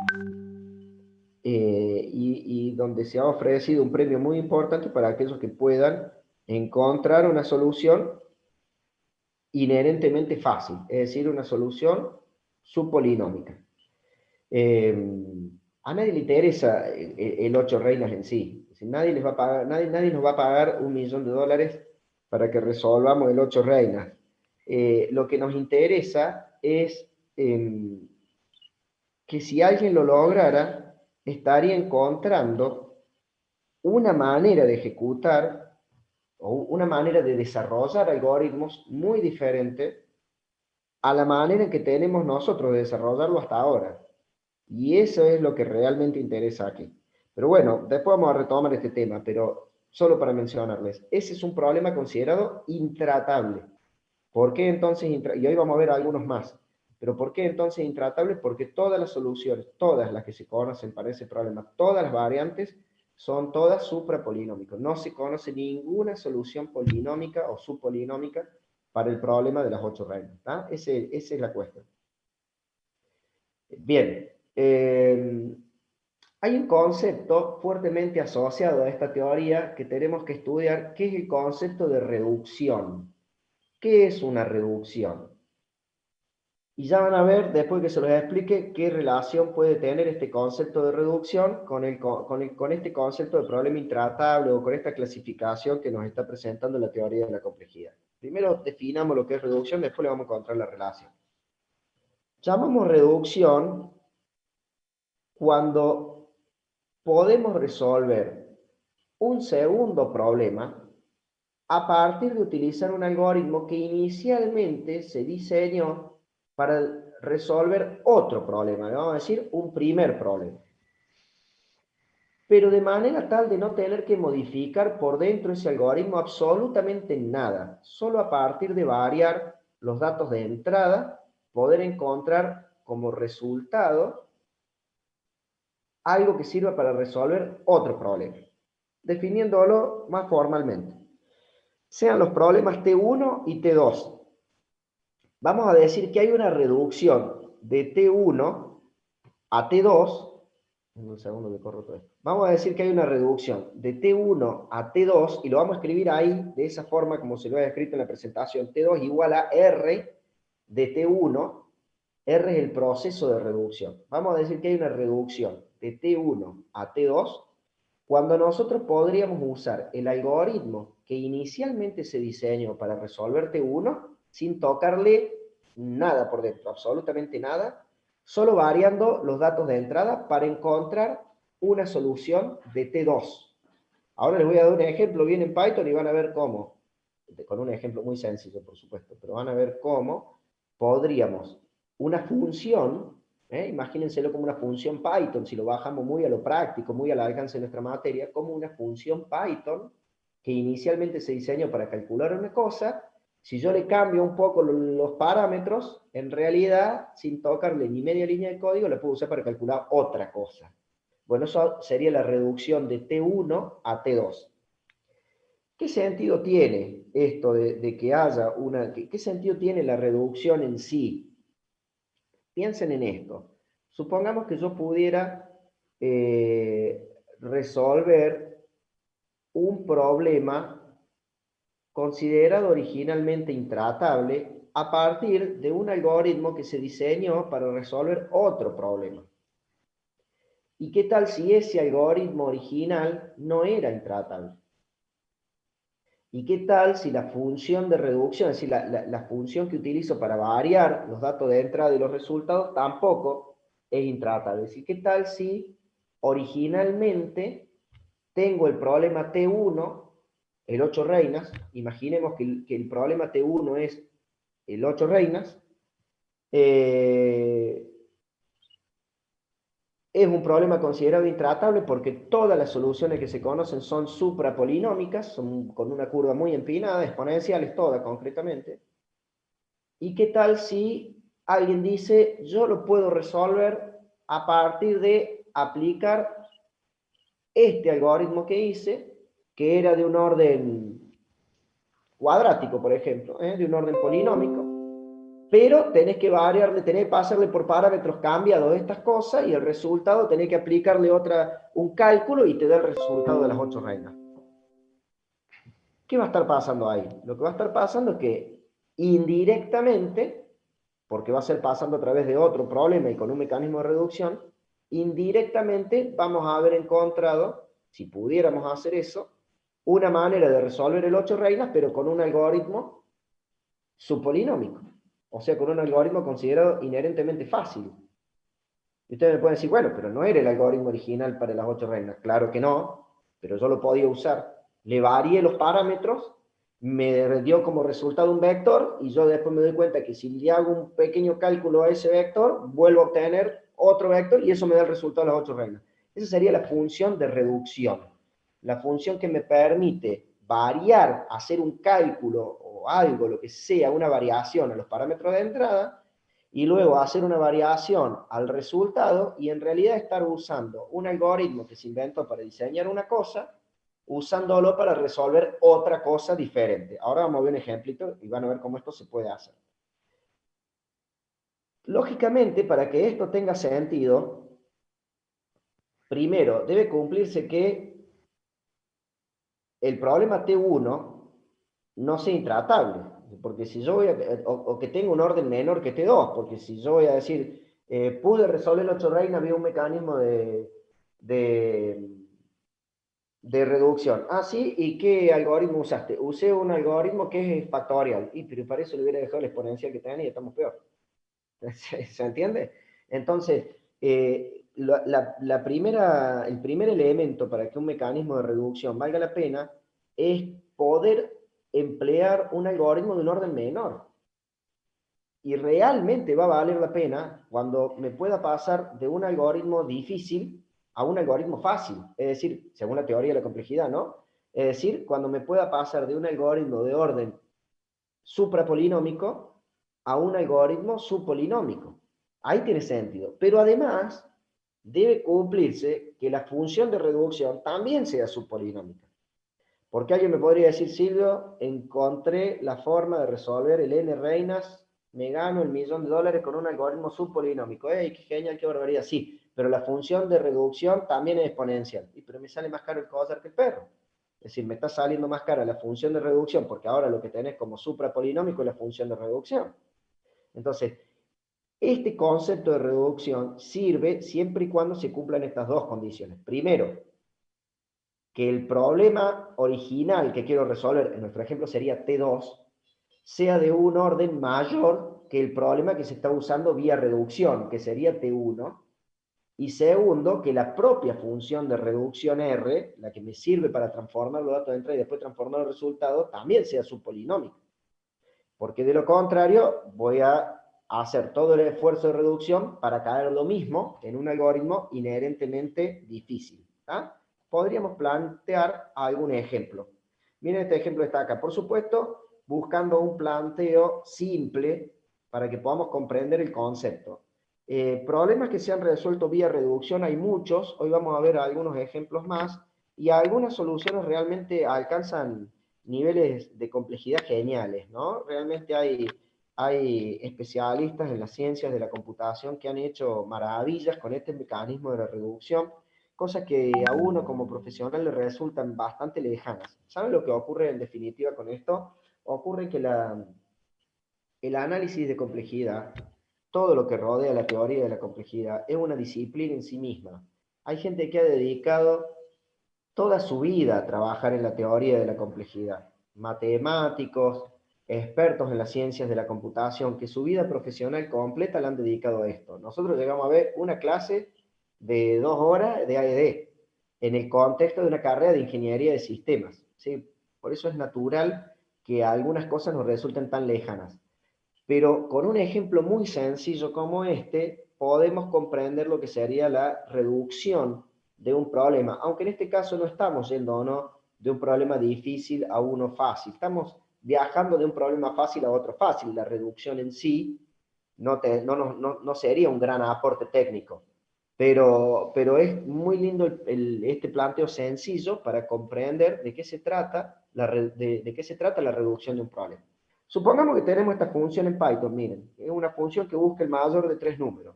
donde se ha ofrecido un premio muy importante para aquellos que puedan encontrar una solución inherentemente fácil, es decir, una solución subpolinómica. A nadie le interesa el 8 reinas en sí. Nadie les va a pagar, nadie nos va a pagar $1 millón para que resolvamos el 8 reinas. Lo que nos interesa es que si alguien lo lograra, estaría encontrando una manera de ejecutar o una manera de desarrollar algoritmos muy diferente a la manera en que tenemos nosotros de desarrollarlo hasta ahora. Y eso es lo que realmente interesa aquí. Pero bueno, después vamos a retomar este tema, pero solo para mencionarles, ese es un problema considerado intratable. ¿Por qué entonces y hoy vamos a ver algunos más? Pero ¿por qué entonces intratable? Porque todas las soluciones, todas las que se conocen para ese problema, todas las variantes, son todas suprapolinómicas. No se conoce ninguna solución polinómica o subpolinómica para el problema de las 8 reinas. Esa es la cuestión. Bien, hay un concepto fuertemente asociado a esta teoría que tenemos que estudiar, que es el concepto de reducción. ¿Qué es una reducción? Y ya van a ver, después que se los explique, qué relación puede tener este concepto de reducción con este concepto de problema intratable o con esta clasificación que nos está presentando la teoría de la complejidad. Primero definamos lo que es reducción, después le vamos a encontrar la relación. Llamamos reducción cuando podemos resolver un segundo problema a partir de utilizar un algoritmo que inicialmente se diseñó para resolver otro problema, vamos a decir un primer problema, pero de manera tal de no tener que modificar por dentro ese algoritmo absolutamente nada, solo a partir de variar los datos de entrada, poder encontrar como resultado algo que sirva para resolver otro problema, definiéndolo más formalmente. Sean los problemas T1 y T2. Vamos a decir que hay una reducción de T1 a T2. Un segundo que corro todo esto. Vamos a decir que hay una reducción de T1 a T2 y lo vamos a escribir ahí de esa forma como se lo he escrito en la presentación. T2 igual a R de T1. R es el proceso de reducción. Vamos a decir que hay una reducción de T1 a T2 cuando nosotros podríamos usar el algoritmo que inicialmente se diseñó para resolver T1 sin tocarle nada por dentro, absolutamente nada, solo variando los datos de entrada para encontrar una solución de T2. Ahora les voy a dar un ejemplo bien en Python y van a ver cómo, con un ejemplo muy sencillo por supuesto, pero van a ver cómo podríamos una función, imagínenselo como una función Python, si lo bajamos muy a lo práctico, muy al alcance de nuestra materia, como una función Python que inicialmente se diseñó para calcular una cosa, si yo le cambio un poco los parámetros, en realidad, sin tocarle ni media línea de código, la puedo usar para calcular otra cosa. Bueno, eso sería la reducción de T1 a T2. ¿Qué sentido tiene esto de que haya una... ¿Qué sentido tiene la reducción en sí? Piensen en esto. Supongamos que yo pudiera resolver un problema considerado originalmente intratable a partir de un algoritmo que se diseñó para resolver otro problema. ¿Y qué tal si ese algoritmo original no era intratable? ¿Y qué tal si la función de reducción, es decir, la función que utilizo para variar los datos de entrada y los resultados, tampoco es intratable? Es decir, ¿qué tal si originalmente tengo el problema T1, el 8 reinas? Imaginemos que el problema T1 es el 8 reinas. Es un problema considerado intratable porque todas las soluciones que se conocen son suprapolinómicas, son con una curva muy empinada, exponenciales todas concretamente. ¿Y qué tal si alguien dice, yo lo puedo resolver a partir de aplicar este algoritmo que hice, que era de un orden cuadrático, por ejemplo, de un orden polinómico, pero tenés que variarle, tenés que pasarle por parámetros cambiados estas cosas y el resultado tenés que aplicarle un cálculo y te da el resultado de las 8 reinas. ¿Qué va a estar pasando ahí? Lo que va a estar pasando es que indirectamente, porque va a ser pasando a través de otro problema y con un mecanismo de reducción, indirectamente vamos a haber encontrado, si pudiéramos hacer eso, una manera de resolver el 8 reinas, pero con un algoritmo subpolinómico. O sea, con un algoritmo considerado inherentemente fácil. Y ustedes me pueden decir, bueno, pero no era el algoritmo original para las 8 reinas. Claro que no, pero yo lo podía usar. Le varié los parámetros, me dio como resultado un vector, y yo después me doy cuenta que si le hago un pequeño cálculo a ese vector, vuelvo a obtener otro vector, y eso me da el resultado de las 8 reinas. Esa sería la función de reducción. La función que me permite variar, hacer un cálculo o algo, lo que sea, una variación a los parámetros de entrada, y luego hacer una variación al resultado y en realidad estar usando un algoritmo que se inventó para diseñar una cosa, usándolo para resolver otra cosa diferente. Ahora vamos a ver un ejemplito y van a ver cómo esto se puede hacer. Lógicamente, para que esto tenga sentido, primero debe cumplirse que el problema T1 no sea intratable, porque si yo voy a, o que tenga un orden menor que T2, porque si yo voy a decir, pude resolver el 8 reina, había un mecanismo de reducción. Ah, sí, ¿y qué algoritmo usaste? Usé un algoritmo que es factorial, pero para eso le hubiera dejado la exponencial que tenía y estamos peor. ¿Se entiende? Entonces, el primer elemento para que un mecanismo de reducción valga la pena es poder emplear un algoritmo de un orden menor. Y realmente va a valer la pena cuando me pueda pasar de un algoritmo difícil a un algoritmo fácil. Es decir, según la teoría de la complejidad, ¿no? Es decir, cuando me pueda pasar de un algoritmo de orden suprapolinómico a un algoritmo subpolinómico. Ahí tiene sentido. Pero además, debe cumplirse que la función de reducción también sea subpolinómica. Porque alguien me podría decir, Silvio, encontré la forma de resolver el n reinas, me gano el $1.000.000 con un algoritmo subpolinómico. ¡Ey, qué genial, qué barbaridad! Sí, pero la función de reducción también es exponencial. Pero me sale más caro el collar que el perro. Es decir, me está saliendo más cara la función de reducción, porque ahora lo que tenés como suprapolinómico es la función de reducción. Entonces, este concepto de reducción sirve siempre y cuando se cumplan estas dos condiciones. Primero, que el problema original que quiero resolver, en nuestro ejemplo sería T2, sea de un orden mayor que el problema que se está usando vía reducción, que sería T1, y segundo, que la propia función de reducción R, la que me sirve para transformar los datos de entrada y después transformar los resultados, también sea subpolinómica. Porque de lo contrario, voy a hacer todo el esfuerzo de reducción para caer lo mismo en un algoritmo inherentemente difícil. ¿Ah? Podríamos plantear algún ejemplo. Miren, este ejemplo está acá. Por supuesto, buscando un planteo simple para que podamos comprender el concepto. Problemas que se han resuelto vía reducción hay muchos. Hoy vamos a ver algunos ejemplos más. Y algunas soluciones realmente alcanzan niveles de complejidad geniales, ¿no? Realmente hay especialistas en las ciencias de la computación que han hecho maravillas con este mecanismo de la reducción, cosas que a uno como profesional le resultan bastante lejanas. ¿Saben lo que ocurre en definitiva con esto? Ocurre que el análisis de complejidad, todo lo que rodea la teoría de la complejidad, es una disciplina en sí misma. Hay gente que ha dedicado toda su vida a trabajar en la teoría de la complejidad. Matemáticos, expertos en las ciencias de la computación, que su vida profesional completa la han dedicado a esto. Nosotros llegamos a ver una clase de 2 horas de AED en el contexto de una carrera de ingeniería de sistemas. ¿Sí? Por eso es natural que algunas cosas nos resulten tan lejanas. Pero con un ejemplo muy sencillo como este, podemos comprender lo que sería la reducción de un problema, aunque en este caso no estamos yendo o no de un problema difícil a uno fácil, estamos viajando de un problema fácil a otro fácil. La reducción en sí no sería un gran aporte técnico, pero es muy lindo este planteo sencillo para comprender de qué se trata de qué se trata la reducción de un problema. Supongamos que tenemos esta función en Python, miren, es una función que busca el mayor de 3 números.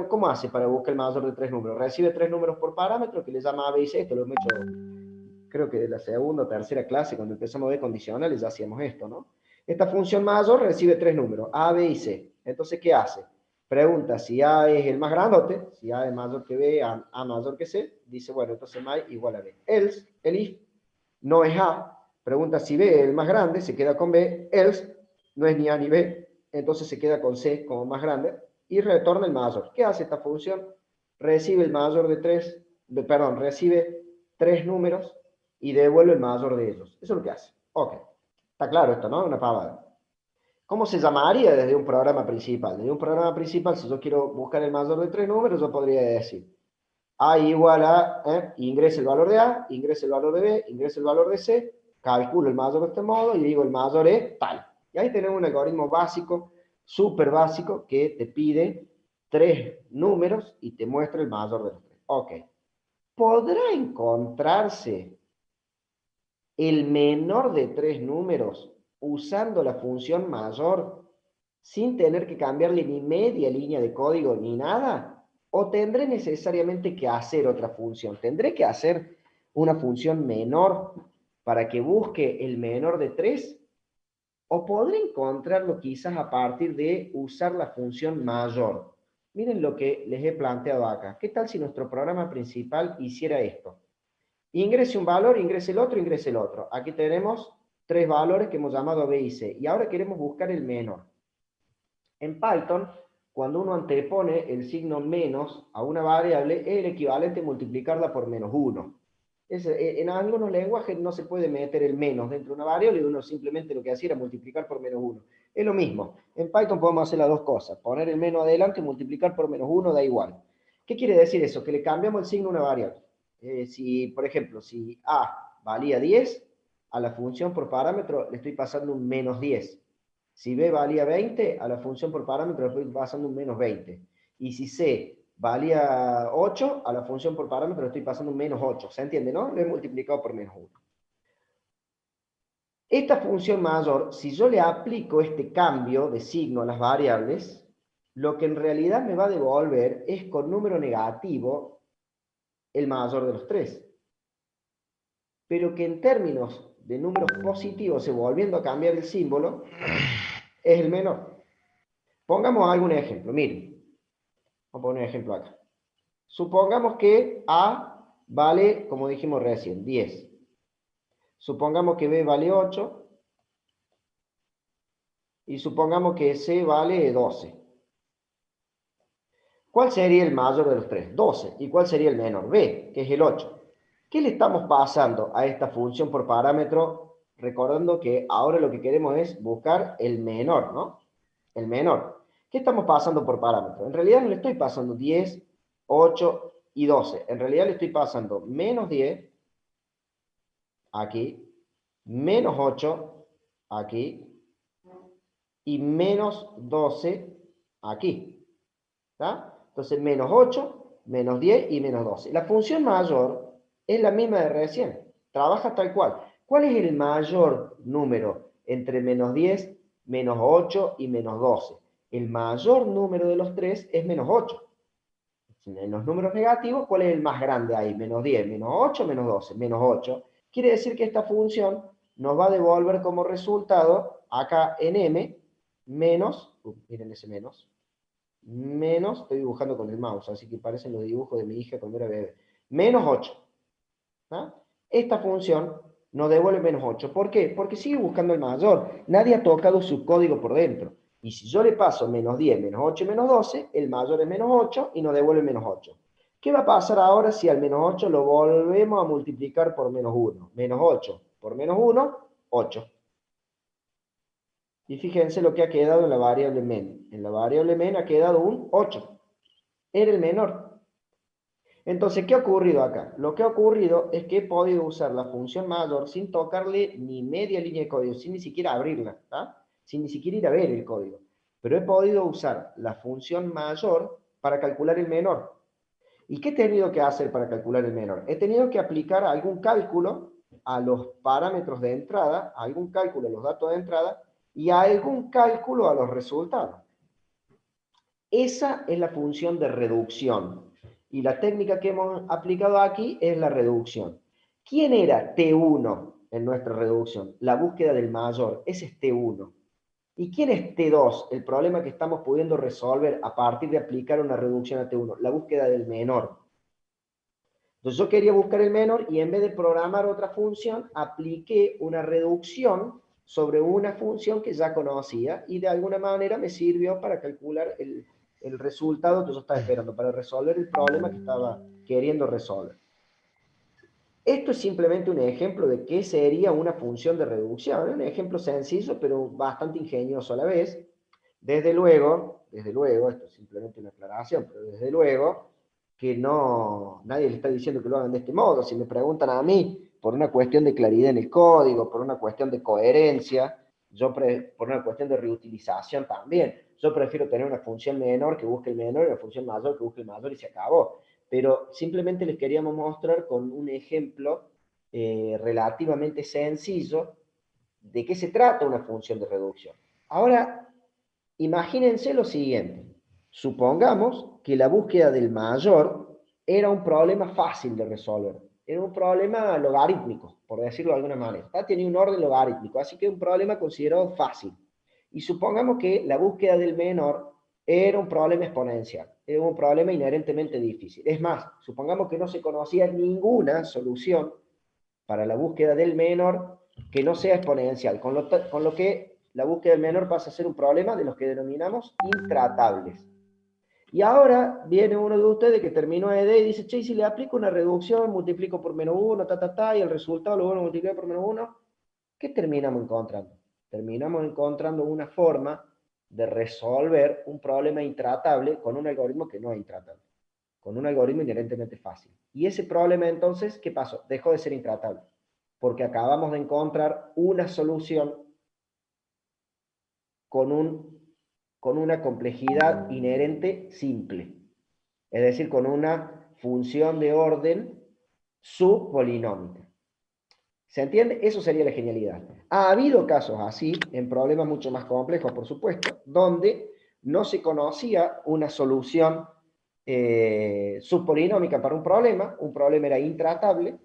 ¿Cómo hace para buscar el mayor de 3 números? Recibe 3 números por parámetro que le llama A, B y C. Esto lo hemos hecho, creo que de la segunda o tercera clase, cuando empezamos a ver condicionales, ya hacíamos esto, ¿no? Esta función mayor recibe 3 números, A, B y C. Entonces, ¿qué hace? Pregunta si A es el más grandote, si A es mayor que B, A mayor que C. Dice, bueno, entonces M igual a B. Else, el if, no es A. Pregunta si B es el más grande, se queda con B. Else, no es ni A ni B, entonces se queda con C como más grande y retorna el mayor. ¿Qué hace esta función? Recibe el mayor de 3, perdón, recibe 3 números y devuelve el mayor de ellos. Eso es lo que hace. Ok. Está claro esto, ¿no? Una pavada. ¿Cómo se llamaría desde un programa principal? Desde un programa principal, si yo quiero buscar el mayor de 3 números, yo podría decir A igual a, ingresa el valor de A, ingresa el valor de B, ingresa el valor de C, calculo el mayor de este modo y digo el mayor es tal. Y ahí tenemos un algoritmo básico, súper básico, que te pide 3 números y te muestra el mayor de los 3. Ok. ¿Podrá encontrarse el menor de 3 números usando la función mayor sin tener que cambiarle ni media línea de código ni nada? ¿O tendré necesariamente que hacer otra función? ¿Tendré que hacer una función menor para que busque el menor de 3? ¿O podré encontrarlo quizás a partir de usar la función mayor? Miren lo que les he planteado acá. ¿Qué tal si nuestro programa principal hiciera esto? Ingrese un valor, ingrese el otro, ingrese el otro. Aquí tenemos 3 valores que hemos llamado B y C. Y ahora queremos buscar el menor. En Python, cuando uno antepone el signo menos a una variable, es el equivalente a multiplicarla por -1. En algunos lenguajes no se puede meter el menos dentro de una variable y uno simplemente lo que hacía era multiplicar por -1. Es lo mismo. En Python podemos hacer las dos cosas. Poner el menos adelante y multiplicar por -1 da igual. ¿Qué quiere decir eso? Que le cambiamos el signo a una variable. Si, por ejemplo, si A valía 10, a la función por parámetro le estoy pasando un -10. Si B valía 20, a la función por parámetro le estoy pasando un -20. Y si C valía 8, a la función por parámetro le estoy pasando un -8. ¿Se entiende, no? Lo he multiplicado por -1. Esta función mayor, si yo le aplico este cambio de signo a las variables, lo que en realidad me va a devolver es con número negativo el mayor de los 3. Pero que en términos de números positivos, volviendo a cambiar el símbolo, es el menor. Pongamos algún ejemplo. Miren, vamos a poner un ejemplo acá. Supongamos que A vale, como dijimos recién, 10. Supongamos que B vale 8 y supongamos que C vale 12. ¿Cuál sería el mayor de los tres? 12. ¿Y cuál sería el menor? B, que es el 8. ¿Qué le estamos pasando a esta función por parámetro? Recordando que ahora lo que queremos es buscar el menor, ¿no? El menor. ¿Qué estamos pasando por parámetro? En realidad no le estoy pasando 10, 8 y 12. En realidad le estoy pasando menos 10 aquí, menos 8 aquí y menos 12 aquí. ¿Está? Entonces, menos 8, menos 10 y menos 12. La función mayor es la misma de recién. Trabaja tal cual. ¿Cuál es el mayor número entre menos 10, menos 8 y menos 12? El mayor número de los tres es menos 8. En los números negativos, ¿cuál es el más grande ahí? Menos 10, menos 8, menos 12, menos 8. Quiere decir que esta función nos va a devolver como resultado, acá en m, menos, miren ese menos, estoy dibujando con el mouse, así que parecen los dibujos de mi hija cuando era bebé, menos 8. ¿Ah? Esta función nos devuelve menos 8. ¿Por qué? Porque sigue buscando el mayor. Nadie ha tocado su código por dentro. Y si yo le paso menos 10, menos 8 y menos 12, el mayor es menos 8 y nos devuelve menos 8. ¿Qué va a pasar ahora si al menos 8 lo volvemos a multiplicar por menos 1? Menos 8 por menos 1, 8. Y fíjense lo que ha quedado en la variable men. En la variable men ha quedado un 8. Era el menor. Entonces, ¿qué ha ocurrido acá? Lo que ha ocurrido es que he podido usar la función mayor sin tocarle ni media línea de código, sin ni siquiera abrirla, ¿tá? Sin ni siquiera ir a ver el código. Pero he podido usar la función mayor para calcular el menor. ¿Y qué he tenido que hacer para calcular el menor? He tenido que aplicar algún cálculo a los parámetros de entrada, algún cálculo a los datos de entrada y algún cálculo a los resultados. Esa es la función de reducción. Y la técnica que hemos aplicado aquí es la reducción. ¿Quién era T1 en nuestra reducción? La búsqueda del mayor. Ese es T1. ¿Y quién es T2? El problema que estamos pudiendo resolver a partir de aplicar una reducción a T1. La búsqueda del menor. Entonces yo quería buscar el menor y en vez de programar otra función, apliqué una reducción sobre una función que ya conocía y de alguna manera me sirvió para calcular el resultado que yo estaba esperando, para resolver el problema que estaba queriendo resolver. Esto es simplemente un ejemplo de qué sería una función de reducción. Un ejemplo sencillo, pero bastante ingenioso a la vez. Desde luego, esto es simplemente una aclaración, pero desde luego que no, nadie le está diciendo que lo hagan de este modo. Si me preguntan a mí por una cuestión de claridad en el código, por una cuestión de coherencia, por una cuestión de reutilización también, yo prefiero tener una función menor que busque el menor y una función mayor que busque el mayor y se acabó. Pero simplemente les queríamos mostrar con un ejemplo relativamente sencillo de qué se trata una función de reducción. Ahora, imagínense lo siguiente. Supongamos que la búsqueda del mayor era un problema fácil de resolver. Era un problema logarítmico, por decirlo de alguna manera. Tenía un orden logarítmico, así que un problema considerado fácil. Y supongamos que la búsqueda del menor era un problema exponencial. Era un problema inherentemente difícil. Es más, supongamos que no se conocía ninguna solución para la búsqueda del menor que no sea exponencial, con lo que la búsqueda del menor pasa a ser un problema de los que denominamos intratables. Y ahora viene uno de ustedes que terminó ED y dice, che, si le aplico una reducción, multiplico por menos 1, y el resultado lo vuelvo a multiplicar por menos 1, ¿qué terminamos encontrando? Terminamos encontrando una forma de resolver un problema intratable con un algoritmo que no es intratable, con un algoritmo inherentemente fácil. Y ese problema entonces, ¿qué pasó? Dejó de ser intratable, porque acabamos de encontrar una solución con una complejidad inherente simple, es decir, con una función de orden subpolinómica. ¿Se entiende? Eso sería la genialidad. Ha habido casos así, en problemas mucho más complejos, por supuesto, donde no se conocía una solución subpolinómica para un problema era intratable,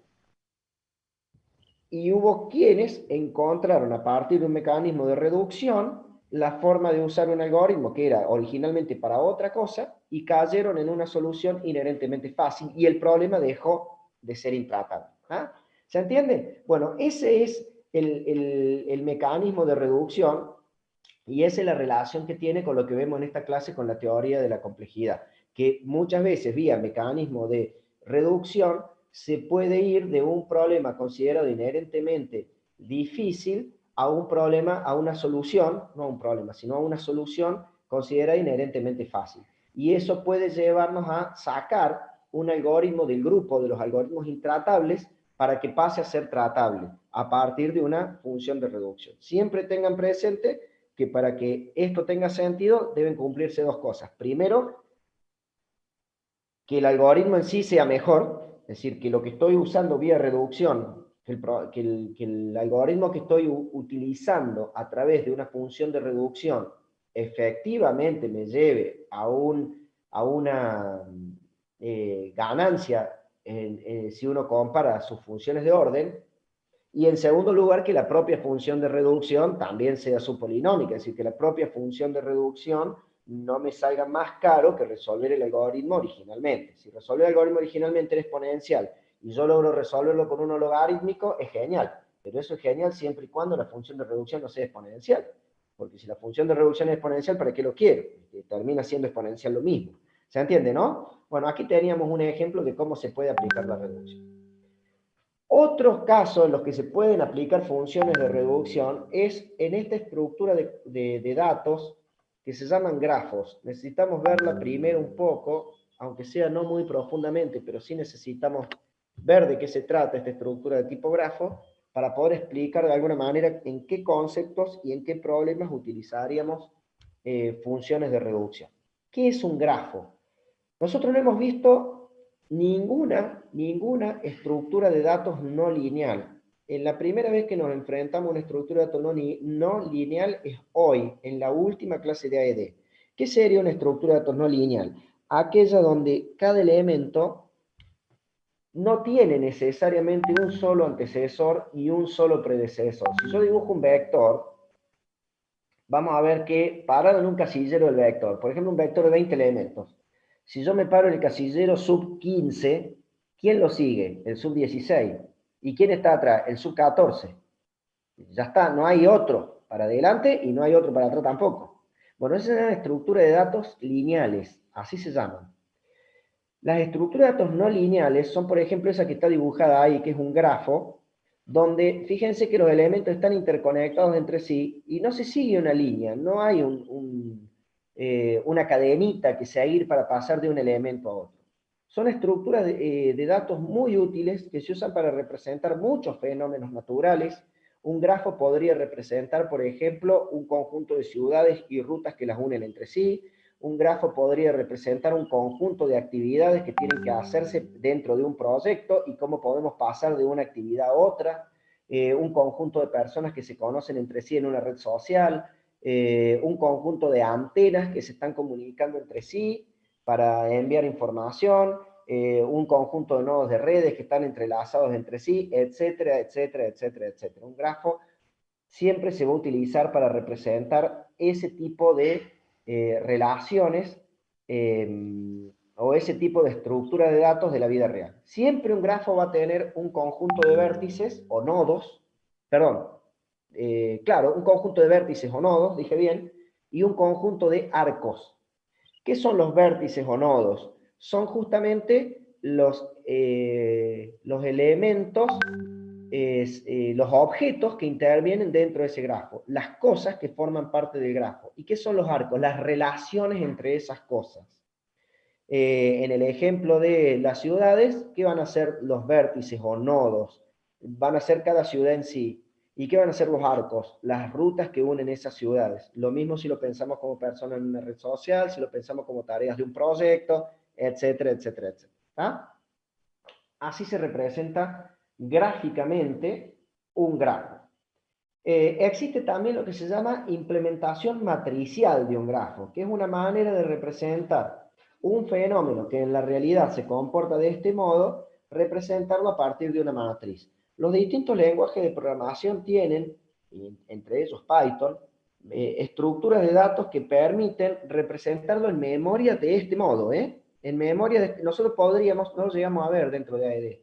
y hubo quienes encontraron a partir de un mecanismo de reducción la forma de usar un algoritmo que era originalmente para otra cosa y cayeron en una solución inherentemente fácil y el problema dejó de ser intratable. ¿Ah? ¿Se entiende? Bueno, ese es el mecanismo de reducción y esa es la relación que tiene con lo que vemos en esta clase con la teoría de la complejidad, que muchas veces vía mecanismo de reducción se puede ir de un problema considerado inherentemente difícil a un problema, a una solución, no a un problema, sino a una solución considerada inherentemente fácil. Y eso puede llevarnos a sacar un algoritmo del grupo de los algoritmos intratables para que pase a ser tratable a partir de una función de reducción. Siempre tengan presente que para que esto tenga sentido deben cumplirse dos cosas. Primero, que el algoritmo en sí sea mejor, es decir, que lo que estoy usando vía reducción, que el algoritmo que estoy utilizando a través de una función de reducción efectivamente me lleve a una ganancia si uno compara sus funciones de orden. Y en segundo lugar, que la propia función de reducción también sea subpolinómica, es decir, que la propia función de reducción no me salga más caro que resolver el algoritmo originalmente. Si resolver el algoritmo originalmente era exponencial y yo logro resolverlo con uno logarítmico, es genial. Pero eso es genial siempre y cuando la función de reducción no sea exponencial. Porque si la función de reducción es exponencial, ¿para qué lo quiero? Termina siendo exponencial lo mismo. ¿Se entiende, no? Bueno, aquí teníamos un ejemplo de cómo se puede aplicar la reducción. Otros casos en los que se pueden aplicar funciones de reducción es en esta estructura de datos que se llaman grafos. Necesitamos verla primero un poco, aunque sea no muy profundamente, pero sí necesitamos ver de qué se trata esta estructura de tipo grafo para poder explicar de alguna manera en qué conceptos y en qué problemas utilizaríamos funciones de reducción. ¿Qué es un grafo? Nosotros no hemos visto ninguna estructura de datos no lineal. En la primera vez que nos enfrentamos a una estructura de datos no lineal es hoy, en la última clase de AED. ¿Qué sería una estructura de datos no lineal? Aquella donde cada elemento no tiene necesariamente un solo antecesor y un solo predecesor. Si yo dibujo un vector, vamos a ver que parado en un casillero del vector, por ejemplo un vector de 20 elementos, si yo me paro en el casillero sub 15, ¿quién lo sigue? El sub 16. ¿Y quién está atrás? El sub 14. Ya está, no hay otro para adelante y no hay otro para atrás tampoco. Bueno, esa es una estructura de datos lineales, así se llaman. Las estructuras de datos no lineales son, por ejemplo, esa que está dibujada ahí, que es un grafo, donde fíjense que los elementos están interconectados entre sí y no se sigue una línea, no hay una cadenita que seguir para pasar de un elemento a otro. Son estructuras de datos muy útiles que se usan para representar muchos fenómenos naturales. Un grafo podría representar, por ejemplo, un conjunto de ciudades y rutas que las unen entre sí. Un grafo podría representar un conjunto de actividades que tienen que hacerse dentro de un proyecto y cómo podemos pasar de una actividad a otra, un conjunto de personas que se conocen entre sí en una red social, un conjunto de antenas que se están comunicando entre sí para enviar información, un conjunto de nodos de redes que están entrelazados entre sí, etcétera, etcétera, etcétera, etcétera. Un grafo siempre se va a utilizar para representar ese tipo de relaciones o ese tipo de estructura de datos de la vida real. Siempre un grafo va a tener un conjunto de vértices o nodos, perdón, claro, un conjunto de vértices o nodos, dije bien, y un conjunto de arcos. ¿Qué son los vértices o nodos? Son justamente los elementos, los objetos que intervienen dentro de ese grafo, las cosas que forman parte del grafo. ¿Y qué son los arcos? Las relaciones entre esas cosas. En el ejemplo de las ciudades, ¿qué van a ser los vértices o nodos? Van a ser cada ciudad en sí. ¿Y qué van a ser los arcos? Las rutas que unen esas ciudades. Lo mismo si lo pensamos como persona en una red social, si lo pensamos como tareas de un proyecto, etcétera, etcétera, etcétera. ¿Ah? Así se representa gráficamente un grafo. Existe también lo que se llama implementación matricial de un grafo, que es una manera de representar un fenómeno que en la realidad se comporta de este modo, representarlo a partir de una matriz. Los distintos lenguajes de programación tienen, entre ellos Python, estructuras de datos que permiten representarlo en memoria de este modo. En memoria, nosotros podríamos, no lo llegamos a ver dentro de AED,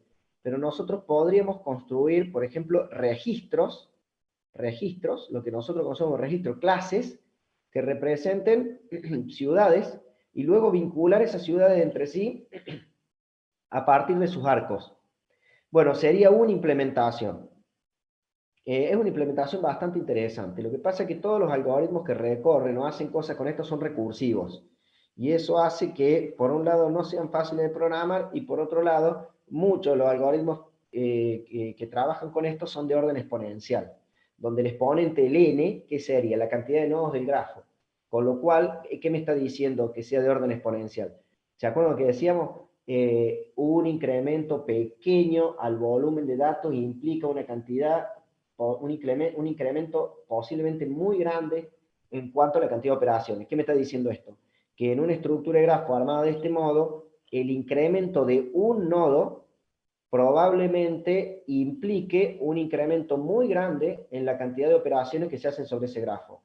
pero nosotros podríamos construir, por ejemplo, registros, lo que nosotros conocemos registros, clases, que representen ciudades, y luego vincular esas ciudades entre sí a partir de sus arcos. Bueno, sería una implementación. Es una implementación bastante interesante. Lo que pasa es que todos los algoritmos que recorren o hacen cosas con esto son recursivos. Y eso hace que, por un lado, no sean fáciles de programar, y por otro lado, muchos de los algoritmos que trabajan con esto son de orden exponencial, donde el exponente, el n, que sería la cantidad de nodos del grafo. Con lo cual, ¿qué me está diciendo que sea de orden exponencial? ¿Se acuerdan lo que decíamos? Un incremento pequeño al volumen de datos implica una cantidad, un incremento posiblemente muy grande en cuanto a la cantidad de operaciones. ¿Qué me está diciendo esto? Que en una estructura de grafo armada de este modo, el incremento de un nodo probablemente implique un incremento muy grande en la cantidad de operaciones que se hacen sobre ese grafo.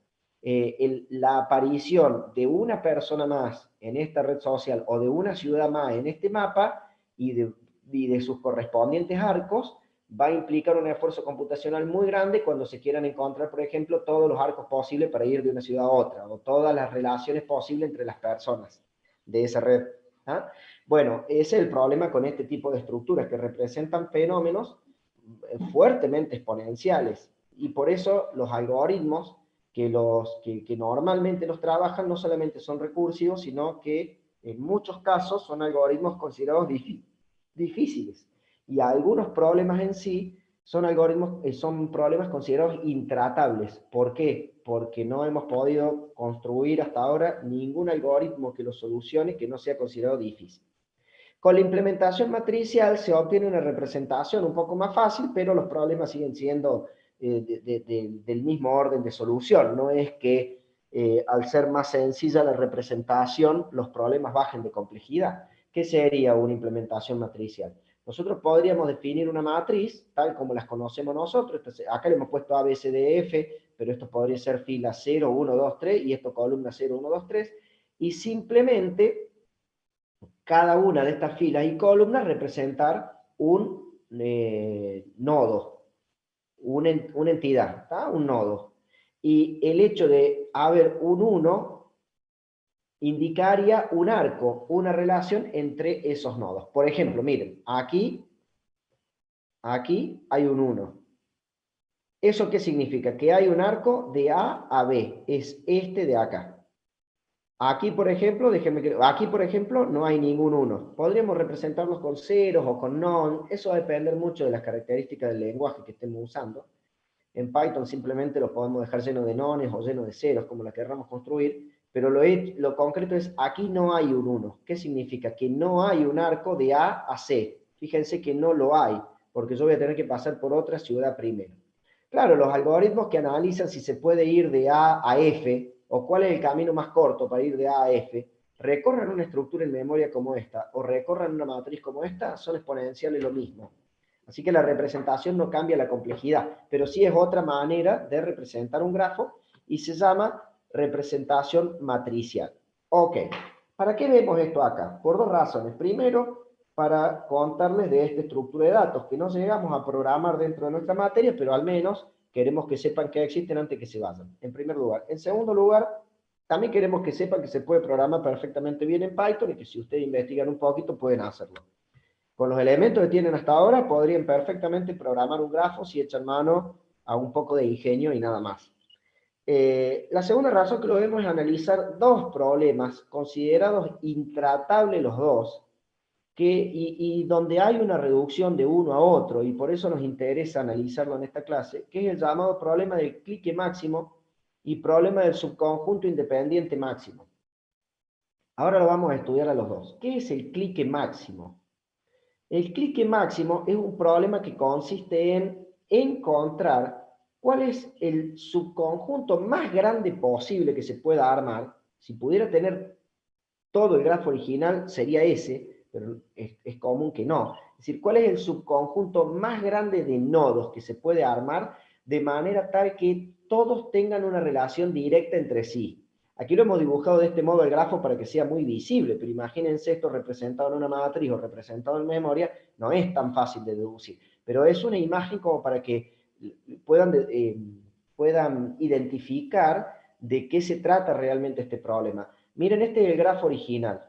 La aparición de una persona más en esta red social o de una ciudad más en este mapa y de sus correspondientes arcos va a implicar un esfuerzo computacional muy grande cuando se quieran encontrar, por ejemplo, todos los arcos posibles para ir de una ciudad a otra, o todas las relaciones posibles entre las personas de esa red. ¿Ah? Bueno, ese es el problema con este tipo de estructuras, que representan fenómenos fuertemente exponenciales, y por eso los algoritmos que normalmente los trabajan no solamente son recursivos, sino que en muchos casos son algoritmos considerados difíciles. Y algunos problemas en sí son problemas considerados intratables. ¿Por qué? Porque no hemos podido construir hasta ahora ningún algoritmo que lo solucione que no sea considerado difícil. Con la implementación matricial se obtiene una representación un poco más fácil, pero los problemas siguen siendo del mismo orden de solución. No es que al ser más sencilla la representación, los problemas bajen de complejidad. ¿Qué sería una implementación matricial? Nosotros podríamos definir una matriz, tal como las conocemos nosotros. Entonces, acá le hemos puesto A, B, C, D, F, pero esto podría ser fila 0, 1, 2, 3, y esto columna 0, 1, 2, 3, y simplemente cada una de estas filas y columnas representar un nodo, una entidad, ¿tá? Un nodo. Y el hecho de haber un 1 indicaría un arco, una relación entre esos nodos. Por ejemplo, miren, aquí hay un 1. ¿Eso qué significa? Que hay un arco de A a B, es este de acá. Aquí, por ejemplo, no hay ningún 1. Podríamos representarlos con ceros o con non. Eso va a depender mucho de las características del lenguaje que estemos usando. En Python simplemente lo podemos dejar lleno de nones o lleno de ceros, como la querramos construir, pero lo concreto es, aquí no hay un 1. ¿Qué significa? Que no hay un arco de A a C. Fíjense que no lo hay, porque yo voy a tener que pasar por otra ciudad primero. Claro, los algoritmos que analizan si se puede ir de A a F, o cuál es el camino más corto para ir de A a F, recorran una estructura en memoria como esta, o recorran una matriz como esta, son exponenciales lo mismo. Así que la representación no cambia la complejidad, pero sí es otra manera de representar un grafo, y se llama representación matricial. Ok, ¿para qué vemos esto acá? Por dos razones. Primero, para contarles de esta estructura de datos, que no llegamos a programar dentro de nuestra materia, pero al menos queremos que sepan que existen antes que se vayan, en primer lugar. En segundo lugar, también queremos que sepan que se puede programar perfectamente bien en Python, y que si ustedes investigan un poquito pueden hacerlo. Con los elementos que tienen hasta ahora podrían perfectamente programar un grafo si echan mano a un poco de ingenio y nada más. La segunda razón que lo vemos es analizar dos problemas considerados intratables los dos, y donde hay una reducción de uno a otro, y por eso nos interesa analizarlo en esta clase, que es el llamado problema del clique máximo y problema del subconjunto independiente máximo. Ahora lo vamos a estudiar a los dos. ¿Qué es el clique máximo? El clique máximo es un problema que consiste en encontrar cuál es el subconjunto más grande posible que se pueda armar. Si pudiera tener todo el grafo original sería ese, pero es común que no. Es decir, ¿cuál es el subconjunto más grande de nodos que se puede armar de manera tal que todos tengan una relación directa entre sí? Aquí lo hemos dibujado de este modo el grafo para que sea muy visible, pero imagínense esto representado en una matriz o representado en memoria, no es tan fácil de deducir, pero es una imagen como para que puedan identificar de qué se trata realmente este problema. Miren, este es el grafo original.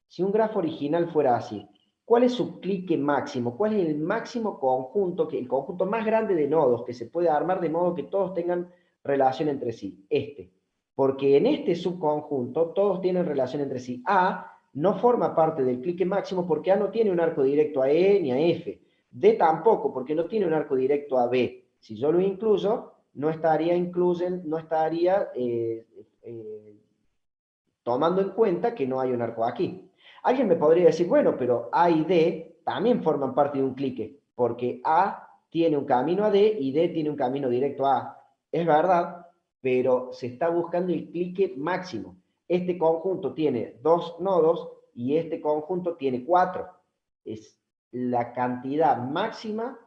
Si un grafo original fuera así, ¿cuál es su clique máximo? ¿Cuál es el máximo conjunto, el conjunto más grande de nodos que se puede armar de modo que todos tengan relación entre sí? Porque en este subconjunto todos tienen relación entre sí. A no forma parte del clique máximo porque A no tiene un arco directo a E ni a F. D tampoco, porque no tiene un arco directo a B. Si yo lo incluyo, no estaría tomando en cuenta que no hay un arco aquí. Alguien me podría decir, bueno, pero A y D también forman parte de un clique, porque A tiene un camino a D y D tiene un camino directo a A. Es verdad, pero se está buscando el clique máximo. Este conjunto tiene 2 nodos y este conjunto tiene 4. Es la cantidad máxima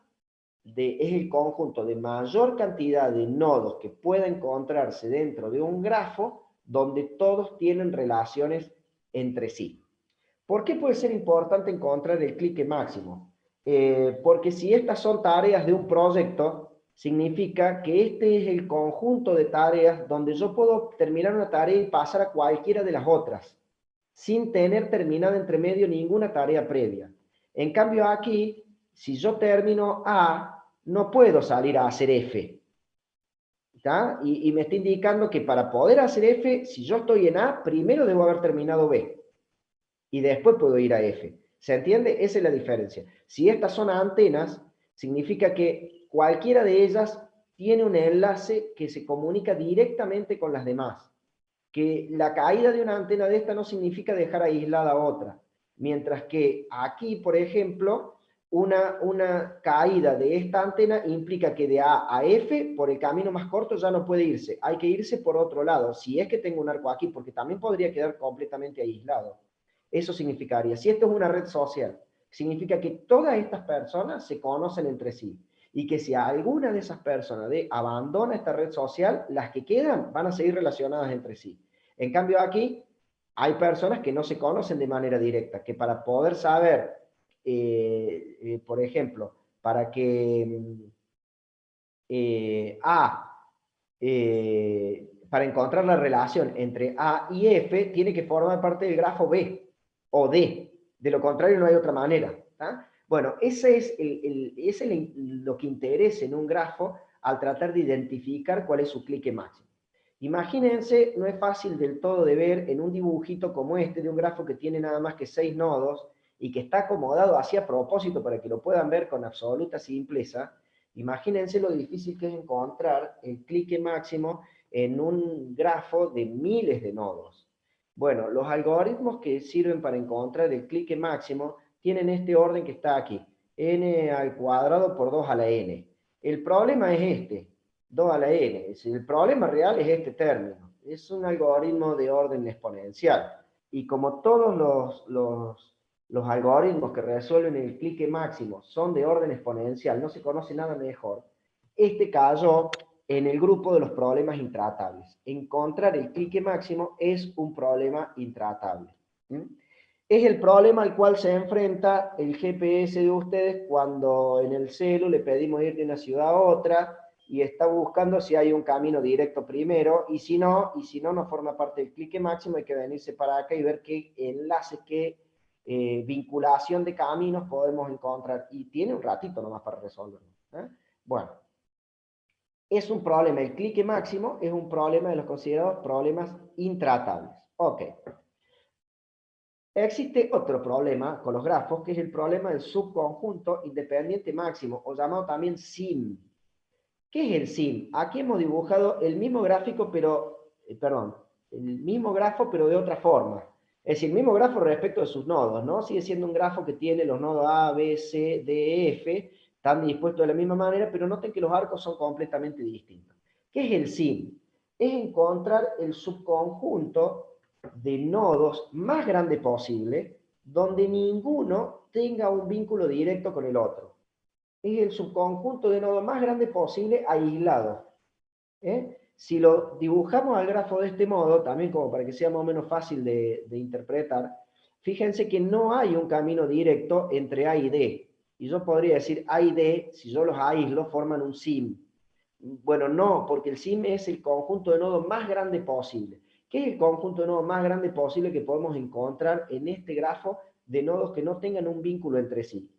es el conjunto de mayor cantidad de nodos que pueda encontrarse dentro de un grafo donde todos tienen relaciones entre sí. ¿Por qué puede ser importante encontrar el clique máximo? Porque si estas son tareas de un proyecto, significa que este es el conjunto de tareas donde yo puedo terminar una tarea y pasar a cualquiera de las otras, sin tener terminado entre medio ninguna tarea previa. En cambio aquí, si yo termino A, no puedo salir a hacer F. ¿Está? Y me está indicando que para poder hacer F, si yo estoy en A, primero debo haber terminado B. Y después puedo ir a F. ¿Se entiende? Esa es la diferencia. Si estas son antenas, significa que cualquiera de ellas tiene un enlace que se comunica directamente con las demás. Que la caída de una antena de esta no significa dejar aislada a otra. Mientras que aquí, por ejemplo, una caída de esta antena implica que de A a F, por el camino más corto, ya no puede irse. Hay que irse por otro lado, si es que tengo un arco aquí, porque también podría quedar completamente aislado. Eso significaría, si esto es una red social, significa que todas estas personas se conocen entre sí. Y que si alguna de esas personas abandona esta red social, las que quedan van a seguir relacionadas entre sí. En cambio aquí hay personas que no se conocen de manera directa, que para poder saber, por ejemplo, para que para encontrar la relación entre A y F, tiene que formar parte del grafo B o D. De lo contrario, no hay otra manera. ¿Tá? Bueno, ese es lo que interesa en un grafo al tratar de identificar cuál es su clique máximo. Imagínense, no es fácil del todo de ver en un dibujito como este, de un grafo que tiene nada más que 6 nodos y que está acomodado así a propósito para que lo puedan ver con absoluta simpleza. Imagínense lo difícil que es encontrar el clique máximo en un grafo de miles de nodos. Bueno, los algoritmos que sirven para encontrar el clique máximo tienen este orden que está aquí, n al cuadrado por 2 a la n. El problema es este, 2 a la n. El problema real es este término. Es un algoritmo de orden exponencial. Y como todos los algoritmos que resuelven el clique máximo son de orden exponencial, no se conoce nada mejor, este cayó en el grupo de los problemas intratables. Encontrar el clique máximo es un problema intratable. Es el problema al cual se enfrenta el GPS de ustedes cuando en el celu le pedimos ir de una ciudad a otra y está buscando si hay un camino directo primero, y si no no forma parte del clique máximo, hay que venirse para acá y ver qué enlace, qué vinculación de caminos podemos encontrar, y tiene un ratito nomás para resolverlo. Bueno, es un problema, el clique máximo es un problema de los considerados problemas intratables. Ok. Existe otro problema con los grafos, que es el problema del subconjunto independiente máximo, o llamado también SIM. ¿Qué es el SIM? Aquí hemos dibujado el mismo gráfico, pero, el mismo grafo, pero de otra forma. Es decir, el mismo grafo respecto de sus nodos, ¿no? Sigue siendo un grafo que tiene los nodos A, B, C, D, F, están dispuestos de la misma manera, pero noten que los arcos son completamente distintos. ¿Qué es el SIM? Es encontrar el subconjunto de nodos más grande posible, donde ninguno tenga un vínculo directo con el otro. Es el subconjunto de nodos más grande posible aislado. Si lo dibujamos al grafo de este modo, también como para que sea más o menos fácil de interpretar, fíjense que no hay un camino directo entre A y D. Y yo podría decir A y D, si yo los aíslo, forman un sim. Bueno, no, porque el sim es el conjunto de nodos más grande posible. ¿Qué es el conjunto de nodos más grande posible que podemos encontrar en este grafo de nodos que no tengan un vínculo entre sí?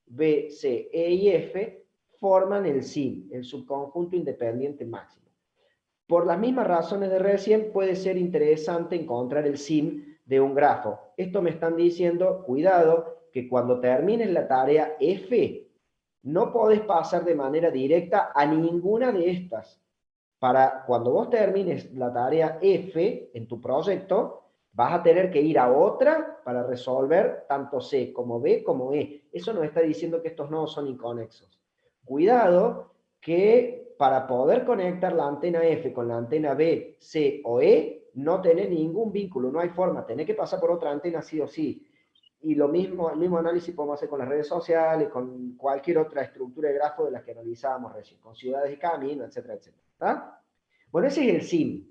B, C, E y F forman el sim, el subconjunto independiente máximo. Por las mismas razones de recién, puede ser interesante encontrar el sim de un grafo. Esto me están diciendo, cuidado, que cuando termines la tarea F, no podés pasar de manera directa a ninguna de estas. Para cuando vos termines la tarea F en tu proyecto, vas a tener que ir a otra para resolver tanto C como B como E. Eso nos está diciendo que estos nodos son inconexos. Cuidado que para poder conectar la antena F con la antena B, C o E, no tenés ningún vínculo, no hay forma, tenés que pasar por otra antena sí o sí. Y lo mismo, el mismo análisis podemos hacer con las redes sociales, con cualquier otra estructura de grafo de las que analizábamos recién, con ciudades y caminos, etcétera, etcétera. ¿Tá? Bueno, ese es el sim,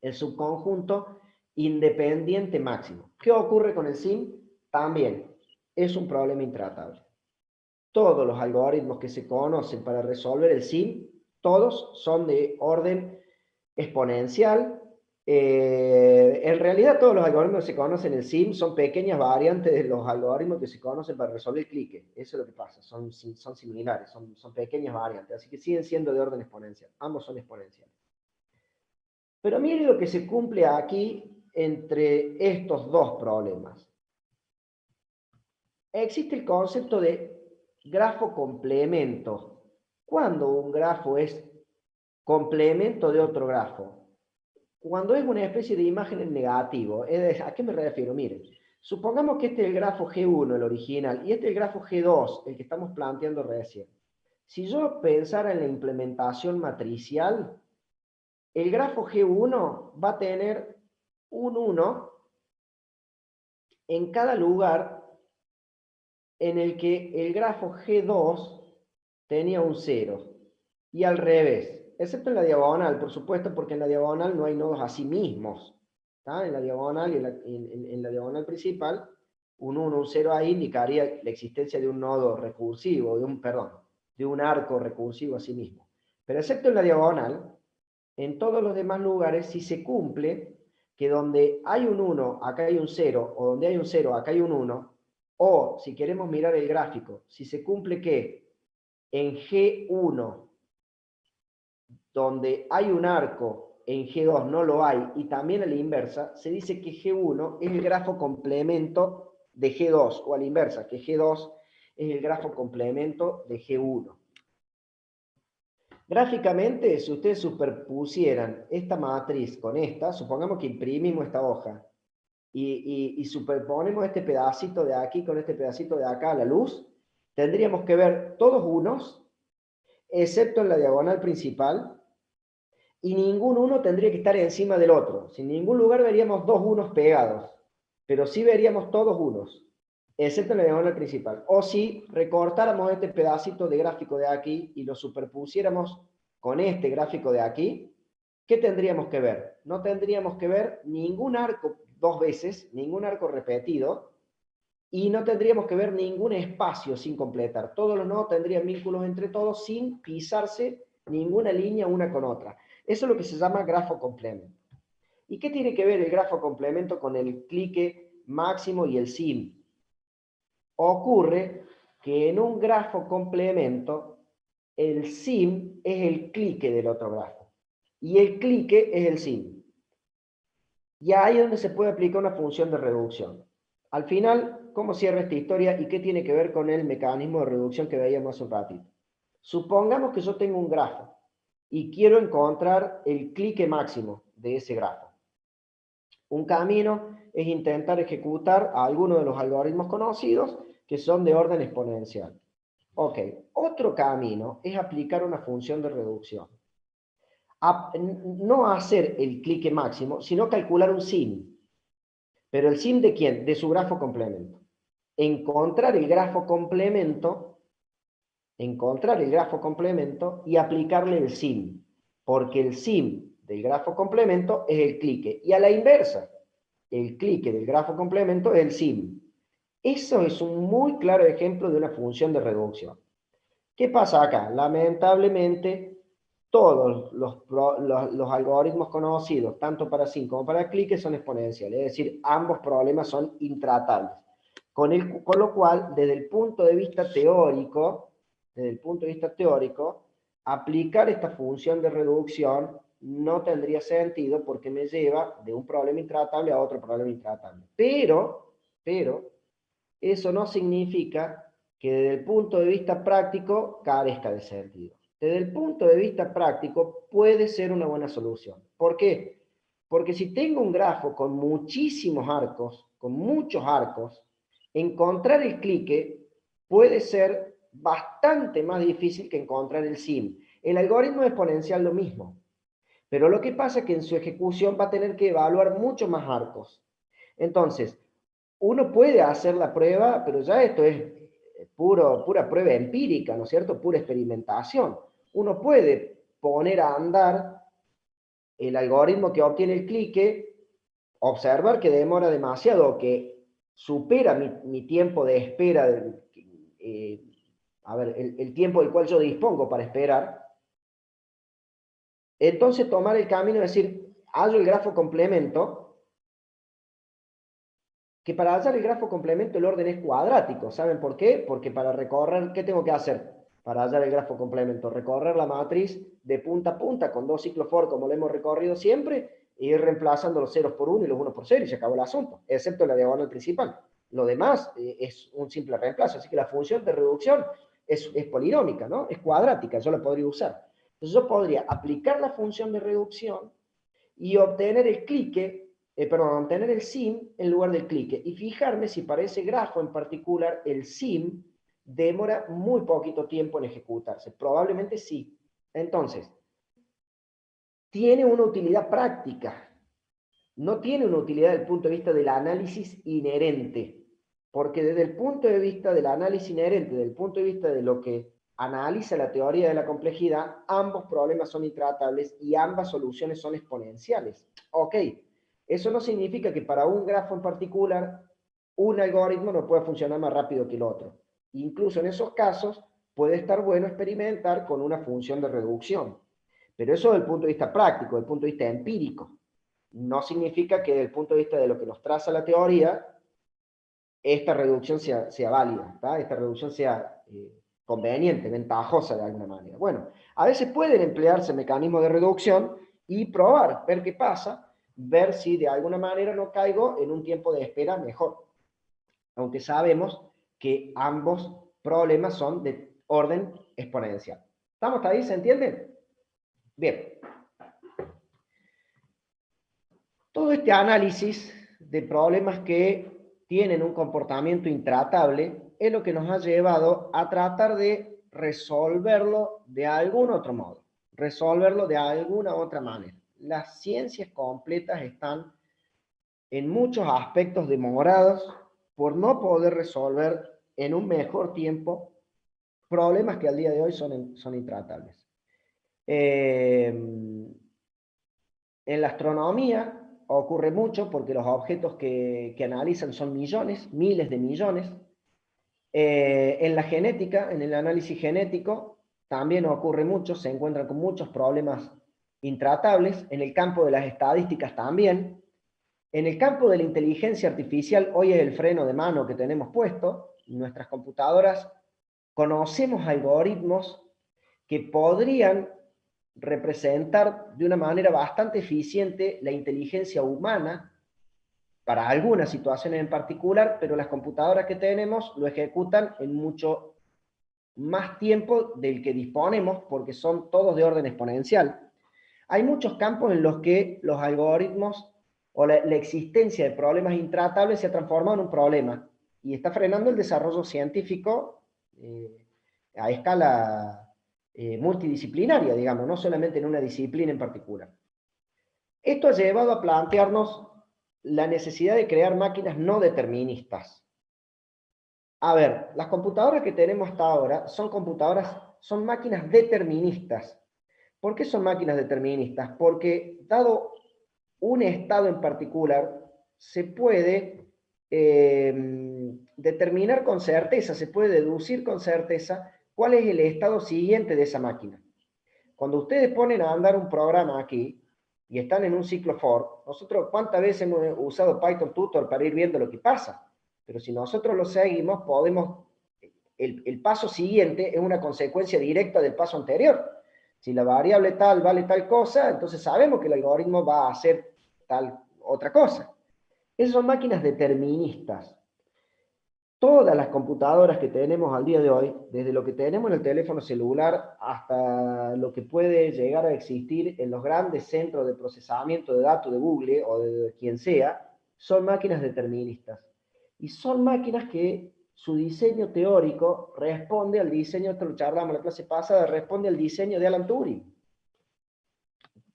el subconjunto independiente máximo. ¿Qué ocurre con el sim? También es un problema intratable. Todos los algoritmos que se conocen para resolver el sim, todos son de orden exponencial. En realidad todos los algoritmos que se conocen en el sim son pequeñas variantes de los algoritmos que se conocen para resolver el clique. Eso es lo que pasa, son similares, son pequeñas variantes, así que siguen siendo de orden exponencial, ambos son exponenciales. Pero miren lo que se cumple aquí entre estos dos problemas. Existe el concepto de grafo complemento. ¿Cuándo un grafo es complemento de otro grafo? Cuando es una especie de imagen en negativo. ¿A qué me refiero? Miren, supongamos que este es el grafo G1, el original, y este es el grafo G2, el que estamos planteando recién. Si yo pensara en la implementación matricial, el grafo G1 va a tener un 1 en cada lugar en el que el grafo G2 tenía un 0. Y al revés, excepto en la diagonal, por supuesto, porque en la diagonal no hay nodos a sí mismos. ¿Tá? En la diagonal y en la diagonal principal, un 1, un 0 ahí indicaría la existencia de un nodo recursivo, de un arco recursivo a sí mismo. Pero excepto en la diagonal, en todos los demás lugares, si se cumple que donde hay un 1, acá hay un 0, o donde hay un 0, acá hay un 1, o si queremos mirar el gráfico, si se cumple que en G1, donde hay un arco, en G2 no lo hay, y también a la inversa, se dice que G1 es el grafo complemento de G2, o a la inversa, que G2 es el grafo complemento de G1. Gráficamente, si ustedes superpusieran esta matriz con esta, supongamos que imprimimos esta hoja, y superponemos este pedacito de aquí con este pedacito de acá a la luz, tendríamos que ver todos unos, excepto en la diagonal principal, y ningún uno tendría que estar encima del otro. Si en ningún lugar veríamos dos unos pegados, pero sí veríamos todos unos, excepto en la diagonal principal. O si recortáramos este pedacito de gráfico de aquí y lo superpusiéramos con este gráfico de aquí, ¿qué tendríamos que ver? No tendríamos que ver ningún arco dos veces, ningún arco repetido, y no tendríamos que ver ningún espacio sin completar. Todos los nodos tendrían vínculos entre todos sin pisarse ninguna línea una con otra. Eso es lo que se llama grafo complemento. ¿Y qué tiene que ver el grafo complemento con el clique máximo y el sim? Ocurre que en un grafo complemento, el sim es el clique del otro grafo. Y el clique es el sim. Y ahí es donde se puede aplicar una función de reducción. Al final, ¿cómo cierra esta historia y qué tiene que ver con el mecanismo de reducción que veíamos hace un ratito? Supongamos que yo tengo un grafo y quiero encontrar el clique máximo de ese grafo. Un camino es intentar ejecutar a alguno de los algoritmos conocidos que son de orden exponencial. Ok, otro camino es aplicar una función de reducción. No hacer el clique máximo, sino calcular un sim. ¿Pero el sim de quién? De su grafo complemento. Encontrar el grafo complemento y aplicarle el sim. porque el sim del grafo complemento es el clique, y a la inversa, el clique del grafo complemento es el sim. Eso es un muy claro ejemplo de una función de reducción. ¿Qué pasa acá? Lamentablemente, todos los algoritmos conocidos, tanto para sim como para clique, son exponenciales, es decir, ambos problemas son intratables. Con lo cual, desde el punto de vista teórico, aplicar esta función de reducción no tendría sentido porque me lleva de un problema intratable a otro problema intratable. Pero, eso no significa que desde el punto de vista práctico carezca de sentido. Desde el punto de vista práctico puede ser una buena solución. ¿Por qué? Porque si tengo un grafo con muchísimos arcos, con muchos arcos, encontrar el clique puede ser bastante más difícil que encontrar el sim. El algoritmo exponencial lo mismo, pero lo que pasa es que en su ejecución va a tener que evaluar muchos más arcos. Entonces, uno puede hacer la prueba, pero ya esto es pura prueba empírica, ¿no es cierto? Pura experimentación. Uno puede poner a andar el algoritmo que obtiene el clique, observar que demora demasiado, que supera mi tiempo de espera, el tiempo del cual yo dispongo para esperar. Entonces tomar el camino de decir, hallo el grafo complemento, que para hallar el grafo complemento el orden es cuadrático. ¿Saben por qué? Porque para recorrer, ¿qué tengo que hacer para hallar el grafo complemento? Recorrer la matriz de punta a punta con 2 ciclos for, como lo hemos recorrido siempre, e ir reemplazando los ceros por 1 y los 1 por 0 y se acabó el asunto, excepto la diagonal principal. Lo demás es un simple reemplazo, así que la función de reducción es polinómica, ¿no? Es cuadrática, yo la podría usar. Entonces yo podría aplicar la función de reducción y obtener el clique, obtener el sim en lugar del clique, y fijarme si para ese grafo en particular el sim demora muy poquito tiempo en ejecutarse. Probablemente sí. Entonces, tiene una utilidad práctica, no tiene una utilidad desde el punto de vista del análisis inherente, porque desde el punto de vista del análisis inherente, desde el punto de vista de lo que analiza la teoría de la complejidad, ambos problemas son intratables y ambas soluciones son exponenciales. Ok, eso no significa que para un grafo en particular un algoritmo no pueda funcionar más rápido que el otro. Incluso en esos casos puede estar bueno experimentar con una función de reducción. Pero eso desde el punto de vista práctico, desde el punto de vista empírico. No significa que desde el punto de vista de lo que nos traza la teoría, esta reducción sea válida, ¿tá? Esta reducción sea conveniente, ventajosa de alguna manera. Bueno, a veces pueden emplearse mecanismos de reducción y probar, ver qué pasa, ver si de alguna manera no caigo en un tiempo de espera mejor. Aunque sabemos que ambos problemas son de orden exponencial. ¿Estamos hasta ahí? ¿Se entiende? Bien. Todo este análisis de problemas que tienen un comportamiento intratable es lo que nos ha llevado a tratar de resolverlo de algún otro modo, resolverlo de alguna otra manera. Las ciencias completas están en muchos aspectos demoradas por no poder resolver en un mejor tiempo problemas que al día de hoy son intratables. En la astronomía ocurre mucho porque los objetos que analizan son millones, miles de millones. En la genética, en el análisis genético, también ocurre mucho, se encuentran con muchos problemas intratables. En el campo de las estadísticas también. En el campo de la inteligencia artificial, hoy es el freno de mano que tenemos puesto. En nuestras computadoras conocemos algoritmos que podrían representar de una manera bastante eficiente la inteligencia humana para algunas situaciones en particular, pero las computadoras que tenemos lo ejecutan en mucho más tiempo del que disponemos, porque son todos de orden exponencial. Hay muchos campos en los que los algoritmos o la existencia de problemas intratables se ha transformado en un problema y está frenando el desarrollo científico a escala multidisciplinaria, digamos, no solamente en una disciplina en particular. Esto ha llevado a plantearnos la necesidad de crear máquinas no deterministas. A ver, las computadoras que tenemos hasta ahora son máquinas deterministas, ¿Por qué son máquinas deterministas? Porque dado un estado en particular, se puede determinar con certeza, se puede deducir con certeza cuál es el estado siguiente de esa máquina. Cuando ustedes ponen a andar un programa aquí y están en un ciclo for, nosotros cuántas veces hemos usado Python Tutor para ir viendo lo que pasa, pero si nosotros lo seguimos, podemos, el paso siguiente es una consecuencia directa del paso anterior. Si la variable tal vale tal cosa, entonces sabemos que el algoritmo va a hacer tal otra cosa. Esas son máquinas deterministas. Todas las computadoras que tenemos al día de hoy, desde lo que tenemos en el teléfono celular hasta lo que puede llegar a existir en los grandes centros de procesamiento de datos de Google o de quien sea, son máquinas deterministas. Y son máquinas que su diseño teórico responde al diseño, esto lo charlamos en la clase pasada, responde al diseño de Alan Turing.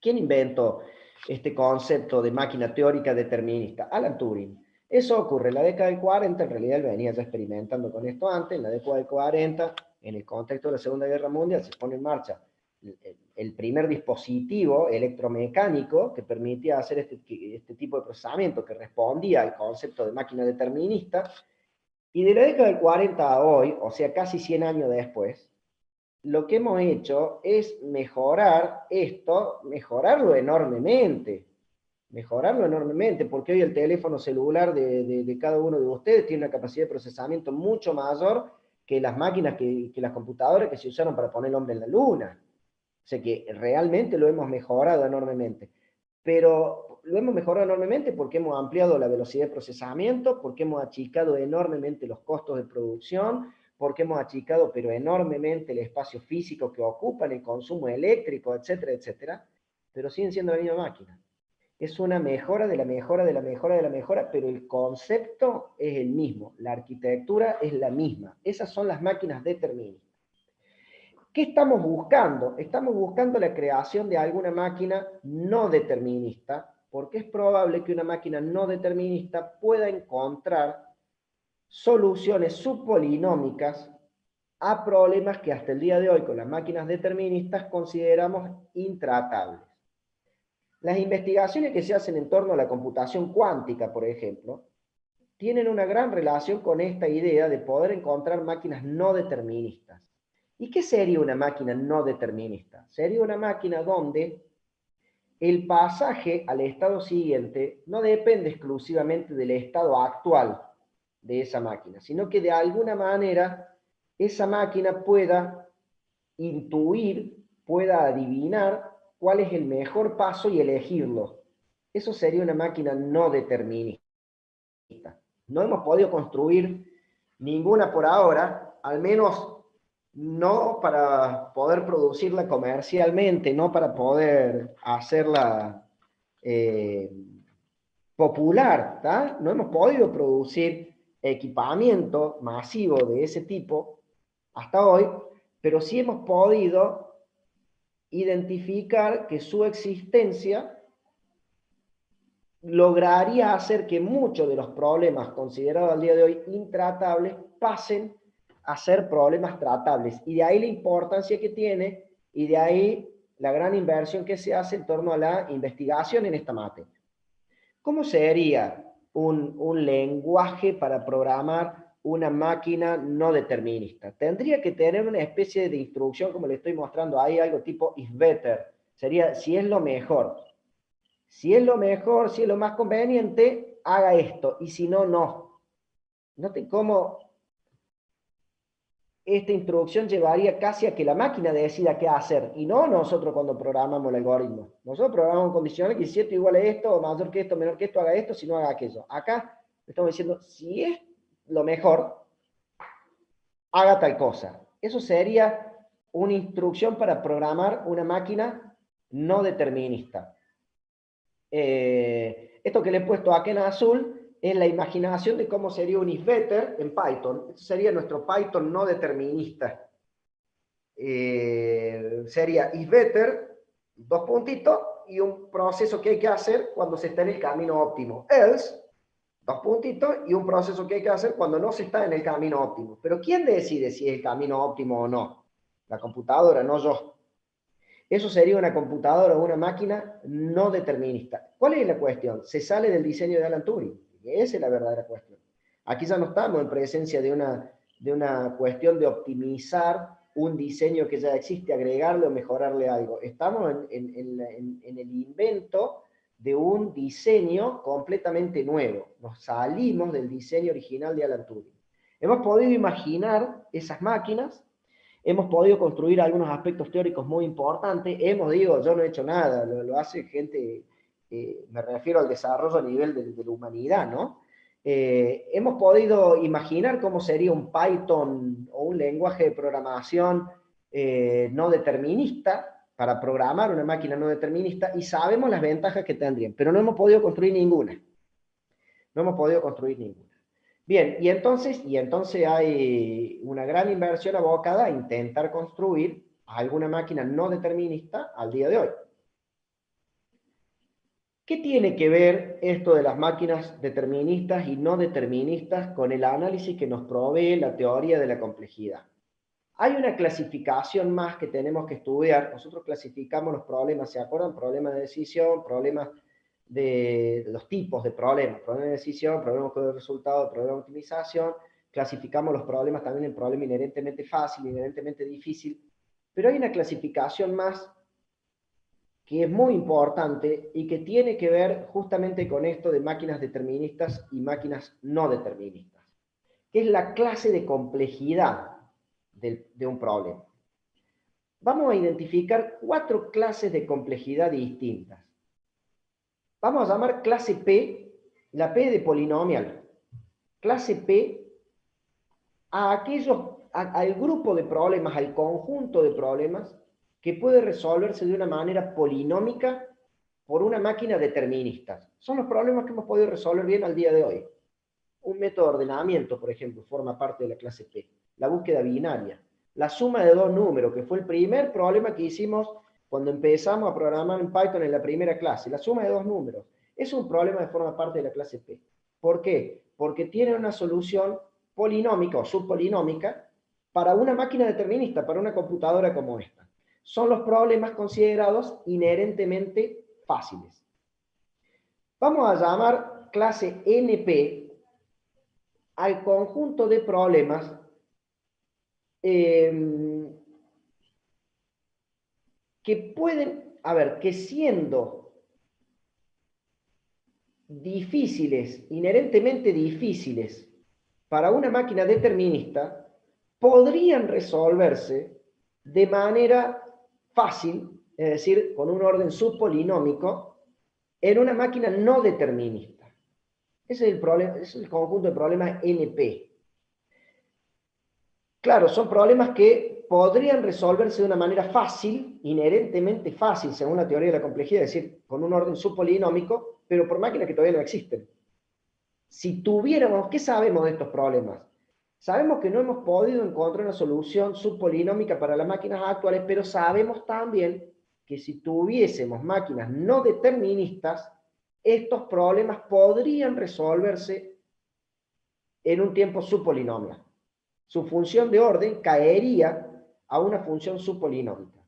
¿Quién inventó este concepto de máquina teórica determinista? Alan Turing. Eso ocurre en la década del 40, en realidad él venía ya experimentando con esto antes, en la década del 40, en el contexto de la Segunda Guerra Mundial, se pone en marcha el primer dispositivo electromecánico que permitía hacer este tipo de procesamiento que respondía al concepto de máquina determinista, y de la década del 40 a hoy, o sea, casi 100 años después, lo que hemos hecho es mejorar esto, mejorarlo enormemente, porque hoy el teléfono celular de cada uno de ustedes tiene una capacidad de procesamiento mucho mayor que las máquinas, que las computadoras que se usaron para poner el hombre en la luna. O sea que realmente lo hemos mejorado enormemente. Pero lo hemos mejorado enormemente porque hemos ampliado la velocidad de procesamiento, porque hemos achicado enormemente los costos de producción, porque hemos achicado pero enormemente el espacio físico que ocupan, el consumo eléctrico, etcétera, etcétera, pero siguen siendo la misma máquina. Es una mejora de la mejora de la mejora de la mejora, pero el concepto es el mismo, la arquitectura es la misma. Esas son las máquinas deterministas. ¿Qué estamos buscando? Estamos buscando la creación de alguna máquina no determinista, porque es probable que una máquina no determinista pueda encontrar soluciones subpolinómicas a problemas que hasta el día de hoy con las máquinas deterministas consideramos intratables. Las investigaciones que se hacen en torno a la computación cuántica, por ejemplo, tienen una gran relación con esta idea de poder encontrar máquinas no deterministas. ¿Y qué sería una máquina no determinista? Sería una máquina donde el pasaje al estado siguiente no depende exclusivamente del estado actual de esa máquina, sino que de alguna manera esa máquina pueda intuir, pueda adivinar cuál es el mejor paso y elegirlo. Eso sería una máquina no determinista. No hemos podido construir ninguna por ahora, al menos no para poder producirla comercialmente, no para poder hacerla popular, ¿tá? No hemos podido producir equipamiento masivo de ese tipo hasta hoy, pero sí hemos podido identificar que su existencia lograría hacer que muchos de los problemas considerados al día de hoy intratables pasen a ser problemas tratables. Y de ahí la importancia que tiene y de ahí la gran inversión que se hace en torno a la investigación en esta materia. ¿Cómo sería un lenguaje para programar una máquina no determinista? Tendría que tener una especie de instrucción, como le estoy mostrando ahí, algo tipo if better. Sería si es lo mejor. Si es lo mejor, si es lo más conveniente, haga esto. Y si no, no. Noten cómo esta instrucción llevaría casi a que la máquina decida qué hacer, y no nosotros cuando programamos el algoritmo. Nosotros programamos un condicional que si esto igual a esto, o mayor que esto, menor que esto, haga esto, si no haga aquello. Acá estamos diciendo, si es lo mejor, haga tal cosa. Eso sería una instrucción para programar una máquina no determinista. Esto que le he puesto acá en azul es la imaginación de cómo sería un if better en Python. Esto sería nuestro Python no determinista. Sería if better, dos puntitos, y un proceso que hay que hacer cuando se está en el camino óptimo. Else, dos puntitos, y un proceso que hay que hacer cuando no se está en el camino óptimo. Pero ¿quién decide si es el camino óptimo o no? La computadora, no yo. Eso sería una computadora o una máquina no determinista. ¿Cuál es la cuestión? Se sale del diseño de Alan Turing. Esa es la verdadera cuestión. Aquí ya no estamos en presencia de una cuestión de optimizar un diseño que ya existe, agregarle o mejorarle algo. Estamos en el invento de un diseño completamente nuevo. Nos salimos del diseño original de Alan Turing. Hemos podido imaginar esas máquinas, hemos podido construir algunos aspectos teóricos muy importantes. Yo no he hecho nada, lo hace gente, me refiero al desarrollo a nivel de la humanidad, ¿no? Hemos podido imaginar cómo sería un Python o un lenguaje de programación no determinista para programar una máquina no determinista y sabemos las ventajas que tendrían, pero no hemos podido construir ninguna. No hemos podido construir ninguna. Bien, y entonces hay una gran inversión abocada a intentar construir alguna máquina no determinista al día de hoy. ¿Qué tiene que ver esto de las máquinas deterministas y no deterministas con el análisis que nos provee la teoría de la complejidad? Hay una clasificación más que tenemos que estudiar. Nosotros clasificamos los problemas, ¿se acuerdan? Problemas de decisión, problemas de los tipos de problemas, problemas de decisión, problemas de resultado, problemas de optimización. Clasificamos los problemas también en problema inherentemente fácil, inherentemente difícil. Pero hay una clasificación más que es muy importante y que tiene que ver justamente con esto de máquinas deterministas y máquinas no deterministas, que es la clase de complejidad de un problema. Vamos a identificar 4 clases de complejidad distintas. Vamos a llamar clase P, la P de polinomial. Clase P al grupo de problemas, al conjunto de problemas que puede resolverse de una manera polinómica por una máquina determinista. Son los problemas que hemos podido resolver bien al día de hoy. Un método de ordenamiento, por ejemplo, forma parte de la clase P. La búsqueda binaria. La suma de 2 números, que fue el primer problema que hicimos cuando empezamos a programar en Python en la primera clase. La suma de 2 números. Es un problema que forma parte de la clase P. ¿Por qué? Porque tiene una solución polinómica o subpolinómica para una máquina determinista, para una computadora como esta. Son los problemas considerados inherentemente fáciles. Vamos a llamar clase NP al conjunto de problemas que pueden, que siendo difíciles, inherentemente difíciles para una máquina determinista, podrían resolverse de manera fácil, es decir, con un orden subpolinómico, en una máquina no determinista. Ese es el problema, es el conjunto de problemas NP. Claro, son problemas que podrían resolverse de una manera fácil, inherentemente fácil, según la teoría de la complejidad, es decir, con un orden subpolinómico, pero por máquinas que todavía no existen. Si tuviéramos, ¿qué sabemos de estos problemas? Sabemos que no hemos podido encontrar una solución subpolinómica para las máquinas actuales, pero sabemos también que si tuviésemos máquinas no deterministas, estos problemas podrían resolverse en un tiempo subpolinomial. Su función de orden caería a una función subpolinómica.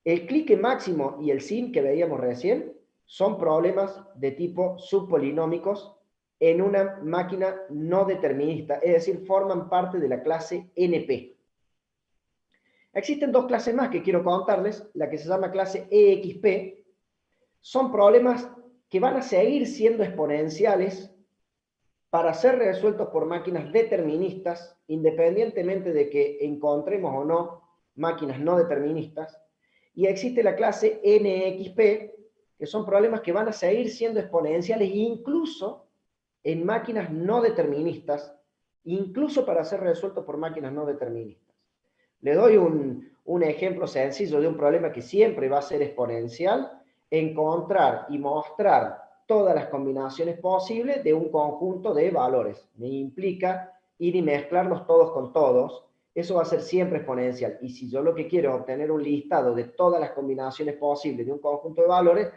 El clique máximo y el sin que veíamos recién son problemas de tipo subpolinómicos en una máquina no determinista, es decir, forman parte de la clase NP. Existen 2 clases más que quiero contarles, la que se llama clase EXP. Son problemas que van a seguir siendo exponenciales para ser resueltos por máquinas deterministas, independientemente de que encontremos o no máquinas no deterministas. Y existe la clase NXP, que son problemas que van a seguir siendo exponenciales incluso en máquinas no deterministas, incluso para ser resueltos por máquinas no deterministas. Les doy un ejemplo sencillo de un problema que siempre va a ser exponencial: encontrar y mostrar todas las combinaciones posibles de un conjunto de valores. Me implica ir y mezclarlos todos con todos. Eso va a ser siempre exponencial. Y si yo lo que quiero es obtener un listado de todas las combinaciones posibles de un conjunto de valores,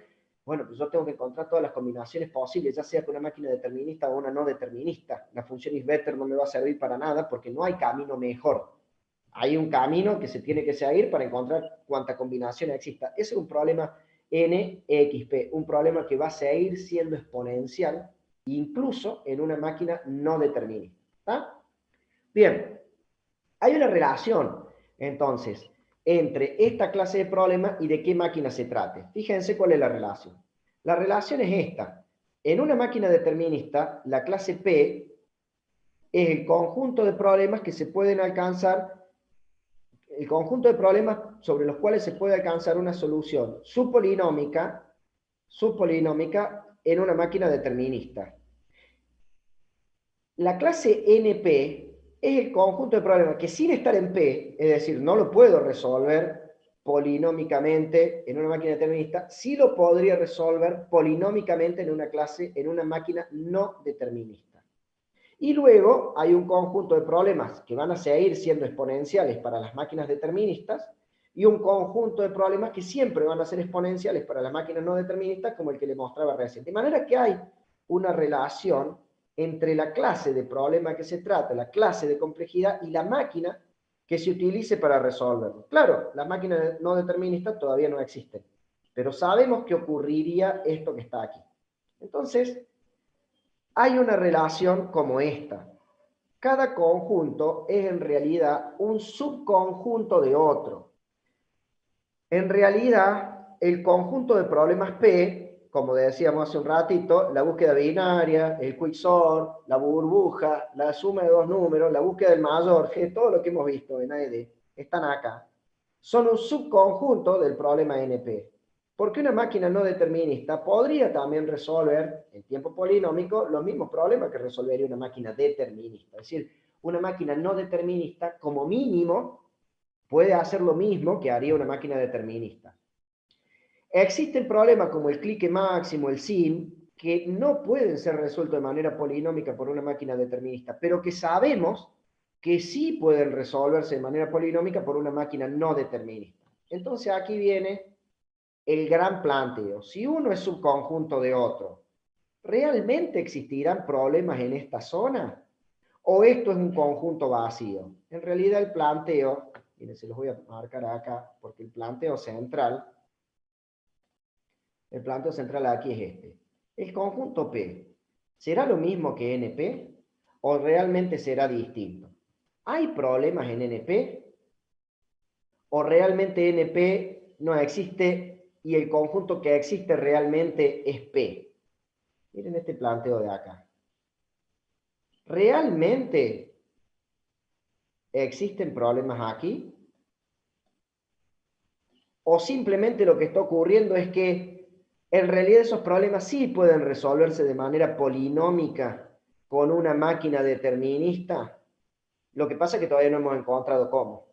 bueno, pues yo tengo que encontrar todas las combinaciones posibles, ya sea con una máquina determinista o una no determinista. La función isBetter no me va a servir para nada porque no hay camino mejor. hay un camino que se tiene que seguir para encontrar cuánta combinación exista. Ese es un problema NXP, un problema que va a seguir siendo exponencial, incluso en una máquina no determinista. ¿Está? Bien, hay una relación, entonces, entre esta clase de problemas y de qué máquina se trate. Fíjense cuál es la relación. La relación es esta. En una máquina determinista, la clase P es el conjunto de problemas que se pueden alcanzar, el conjunto de problemas sobre los cuales se puede alcanzar una solución subpolinómica en una máquina determinista. La clase NP es el conjunto de problemas que sin estar en P, es decir, no lo puedo resolver polinómicamente en una máquina determinista, sí lo podría resolver polinómicamente en una máquina no determinista. Y luego hay un conjunto de problemas que van a seguir siendo exponenciales para las máquinas deterministas y un conjunto de problemas que siempre van a ser exponenciales para las máquinas no deterministas, como el que le mostraba recién. De manera que hay una relación entre la clase de problema que se trata, la clase de complejidad y la máquina que se utilice para resolverlo. Claro, las máquinas no deterministas todavía no existen, pero sabemos que ocurriría esto que está aquí. Entonces, hay una relación como esta. Cada conjunto es en realidad un subconjunto de otro. En realidad, el conjunto de problemas P, como decíamos hace un ratito, la búsqueda binaria, el quicksort, la burbuja, la suma de dos números, la búsqueda del mayor, todo lo que hemos visto en AED, están acá. Son un subconjunto del problema NP. Porque una máquina no determinista podría también resolver en tiempo polinómico los mismos problemas que resolvería una máquina determinista. Es decir, una máquina no determinista, como mínimo, puede hacer lo mismo que haría una máquina determinista. Existen problemas como el clique máximo, el SIM, que no pueden ser resueltos de manera polinómica por una máquina determinista, pero que sabemos que sí pueden resolverse de manera polinómica por una máquina no determinista. Entonces aquí viene el gran planteo. Si uno es subconjunto de otro, ¿realmente existirán problemas en esta zona? ¿O esto es un conjunto vacío? En realidad el planteo, miren, se los voy a marcar acá, porque el planteo central aquí es este. El conjunto P, ¿será lo mismo que NP? ¿O realmente será distinto? ¿Hay problemas en NP? ¿O realmente NP no existe y el conjunto que existe realmente es P? Miren este planteo de acá. ¿Realmente existen problemas aquí? ¿O simplemente lo que está ocurriendo es que en realidad esos problemas sí pueden resolverse de manera polinómica con una máquina determinista? Lo que pasa es que todavía no hemos encontrado cómo.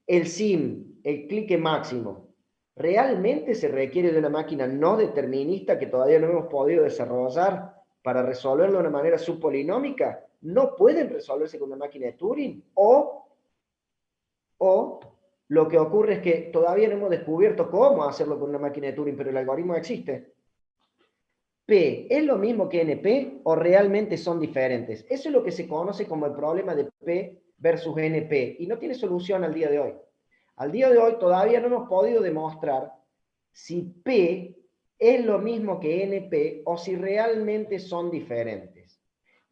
El SIM, el clique máximo, ¿realmente se requiere de una máquina no determinista que todavía no hemos podido desarrollar para resolverlo de una manera subpolinómica? ¿No pueden resolverse con una máquina de Turing? ¿O lo que ocurre es que todavía no hemos descubierto cómo hacerlo con una máquina de Turing, pero el algoritmo existe? ¿P es lo mismo que NP o realmente son diferentes? Eso es lo que se conoce como el problema de P versus NP y no tiene solución al día de hoy. Al día de hoy todavía no hemos podido demostrar si P es lo mismo que NP o si realmente son diferentes.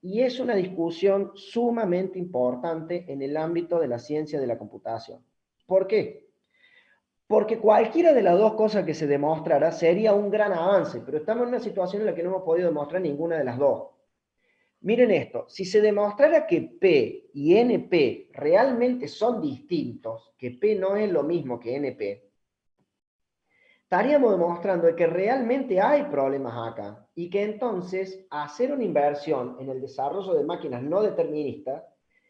Y es una discusión sumamente importante en el ámbito de la ciencia de la computación. ¿Por qué? Porque cualquiera de las dos cosas que se demostrara sería un gran avance, pero estamos en una situación en la que no hemos podido demostrar ninguna de las dos. Miren esto, si se demostrara que P y NP realmente son distintos, que P no es lo mismo que NP, estaríamos demostrando que realmente hay problemas acá y que entonces hacer una inversión en el desarrollo de máquinas no deterministas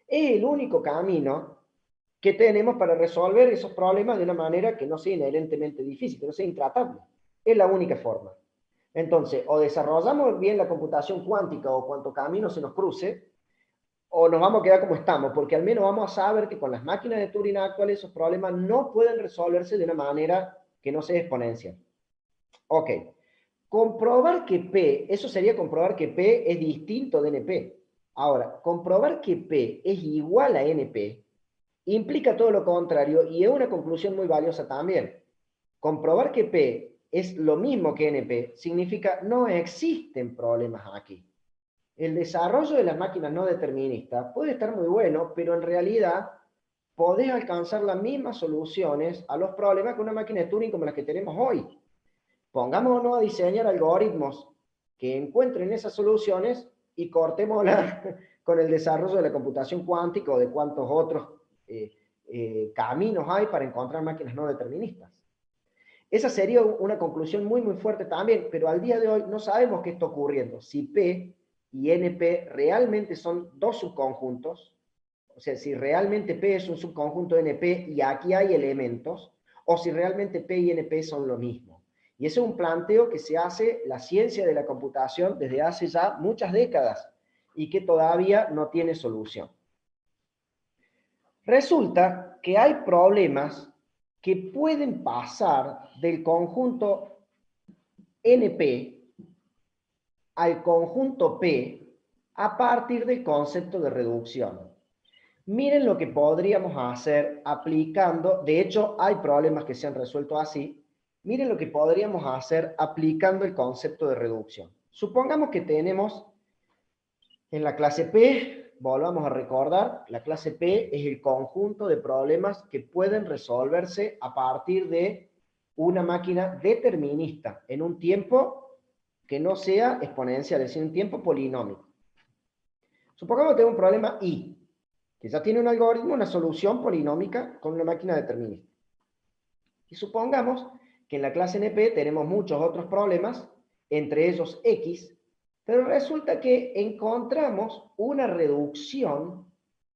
es el único camino que tenemos para resolver esos problemas de una manera que no sea inherentemente difícil, que no sea intratable. Es la única forma. Entonces, o desarrollamos bien la computación cuántica o cuanto camino se nos cruce, o nos vamos a quedar como estamos, porque al menos vamos a saber que con las máquinas de Turing actuales esos problemas no pueden resolverse de una manera que no sea exponencial. Ok. Comprobar que P, eso sería comprobar que P es distinto de NP. Ahora, comprobar que P es igual a NP implica todo lo contrario y es una conclusión muy valiosa también. Comprobar que P es lo mismo que NP significa no existen problemas aquí. El desarrollo de las máquinas no deterministas puede estar muy bueno, pero en realidad podés alcanzar las mismas soluciones a los problemas que una máquina de Turing como las que tenemos hoy. Pongámonos a diseñar algoritmos que encuentren esas soluciones y cortémosla con el desarrollo de la computación cuántica o de cuantos otros caminos hay para encontrar máquinas no deterministas. Esa sería una conclusión muy, muy fuerte también, pero al día de hoy no sabemos qué está ocurriendo. Si P y NP realmente son dos subconjuntos, o sea, si realmente P es un subconjunto de NP y aquí hay elementos, o si realmente P y NP son lo mismo. Y ese es un planteo que se hace la ciencia de la computación desde hace ya muchas décadas y que todavía no tiene solución. Resulta que hay problemas que pueden pasar del conjunto NP al conjunto P a partir del concepto de reducción. Miren lo que podríamos hacer aplicando, de hecho hay problemas que se han resuelto así, miren lo que podríamos hacer aplicando el concepto de reducción. Supongamos que tenemos en la clase P, volvamos a recordar, la clase P es el conjunto de problemas que pueden resolverse a partir de una máquina determinista en un tiempo que no sea exponencial, es decir, un tiempo polinómico. Supongamos que tengo un problema I, que ya tiene un algoritmo, una solución polinómica con una máquina determinista. Y supongamos que en la clase NP tenemos muchos otros problemas, entre ellos X, pero resulta que encontramos una reducción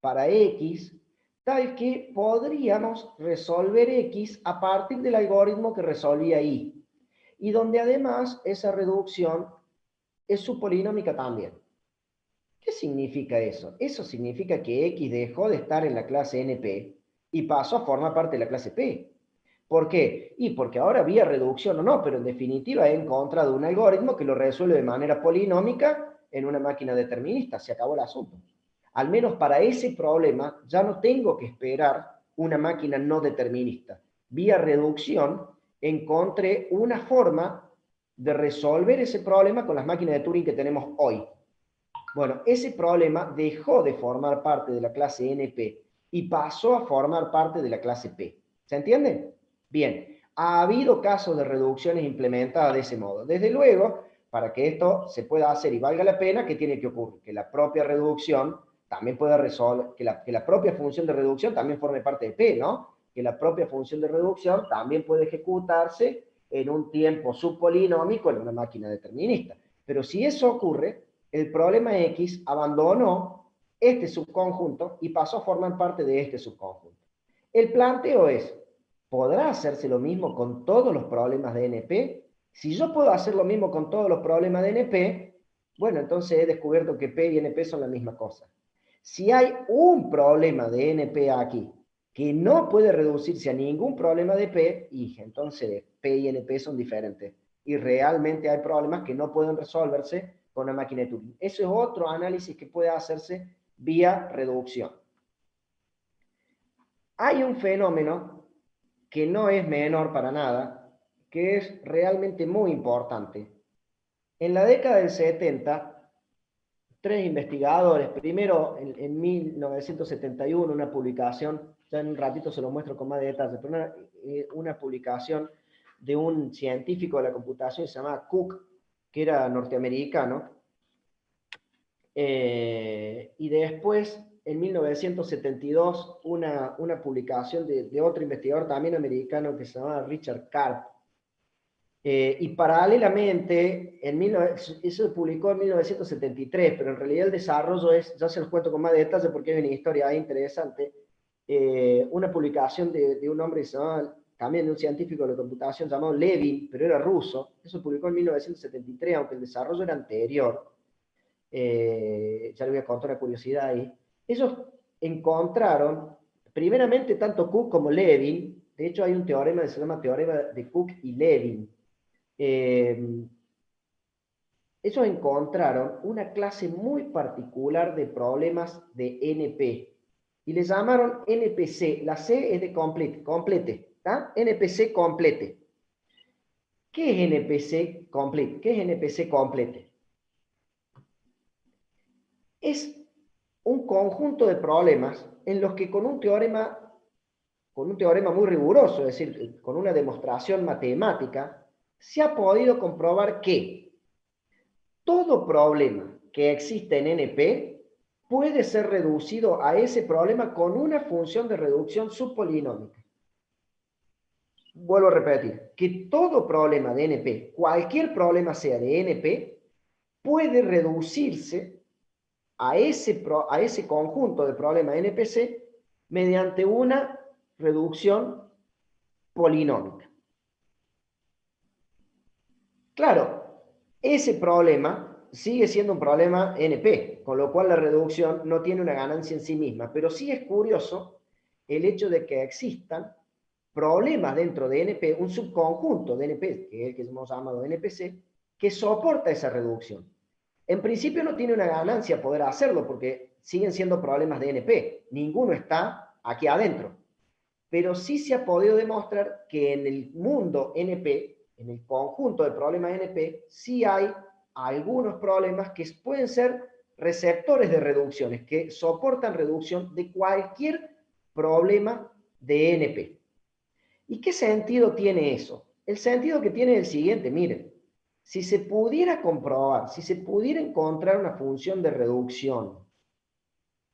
para X tal que podríamos resolver X a partir del algoritmo que resolvía Y, y donde además esa reducción es subpolinómica también. ¿Qué significa eso? Eso significa que X dejó de estar en la clase NP y pasó a formar parte de la clase P. ¿Por qué? Y porque ahora había reducción o no, pero en definitiva he encontrado un algoritmo que lo resuelve de manera polinómica en una máquina determinista. Se acabó el asunto. Al menos para ese problema ya no tengo que esperar una máquina no determinista. Vía reducción encontré una forma de resolver ese problema con las máquinas de Turing que tenemos hoy. Bueno, ese problema dejó de formar parte de la clase NP y pasó a formar parte de la clase P. ¿Se entiende? Bien, ha habido casos de reducciones implementadas de ese modo. Desde luego, para que esto se pueda hacer y valga la pena, ¿qué tiene que ocurrir? Que la propia reducción también pueda resolver, que la propia función de reducción también forme parte de P, ¿no? Que la propia función de reducción también puede ejecutarse en un tiempo subpolinómico en una máquina determinista. Pero si eso ocurre, el problema X abandonó este subconjunto y pasó a formar parte de este subconjunto. El planteo es, ¿podrá hacerse lo mismo con todos los problemas de NP? Si yo puedo hacer lo mismo con todos los problemas de NP, bueno, entonces he descubierto que P y NP son la misma cosa. Si hay un problema de NP aquí que no puede reducirse a ningún problema de P, y entonces P y NP son diferentes. Y realmente hay problemas que no pueden resolverse con una máquina de Turing. Eso es otro análisis que puede hacerse vía reducción. Hay un fenómeno que no es menor para nada, que es realmente muy importante. En la década del 70, tres investigadores, primero en 1971, una publicación, ya en un ratito se lo muestro con más detalle, pero una publicación de un científico de la computación que se llamaba Cook, que era norteamericano, y después, en 1972, una publicación de otro investigador también americano que se llamaba Richard Karp. Y paralelamente, eso se publicó en 1973, pero en realidad el desarrollo es, ya se los cuento con más detalle porque hay una historia ahí interesante, una publicación de un hombre que se llamaba, también de un científico de la computación llamado Levin, pero era ruso, eso se publicó en 1973, aunque el desarrollo era anterior. Ya le voy a contar una curiosidad ahí. Ellos encontraron, primeramente, tanto Cook como Levin, de hecho hay un teorema que se llama teorema de Cook y Levin. Ellos encontraron una clase muy particular de problemas de NP. y le llamaron NPC. La C es de complete, ¿tá? NPC complete. ¿Qué es NPC complete? ¿Qué es NPC complete? Es un conjunto de problemas en los que con un teorema muy riguroso, es decir, con una demostración matemática, se ha podido comprobar que todo problema que existe en NP puede ser reducido a ese problema con una función de reducción subpolinómica. Vuelvo a repetir, que todo problema de NP, cualquier problema sea de NP, puede reducirse a ese conjunto de problemas NPC mediante una reducción polinómica. Claro, ese problema sigue siendo un problema NP, con lo cual la reducción no tiene una ganancia en sí misma, pero sí es curioso el hecho de que existan problemas dentro de NP, un subconjunto de NP, que es el que hemos llamado NPC, que soporta esa reducción. En principio no tiene una ganancia poder hacerlo, porque siguen siendo problemas de NP, ninguno está aquí adentro. Pero sí se ha podido demostrar que en el mundo NP, en el conjunto de problemas NP, sí hay algunos problemas que pueden ser receptores de reducciones, que soportan reducción de cualquier problema de NP. ¿Y qué sentido tiene eso? El sentido que tiene es el siguiente, miren, si se pudiera comprobar, si se pudiera encontrar una función de reducción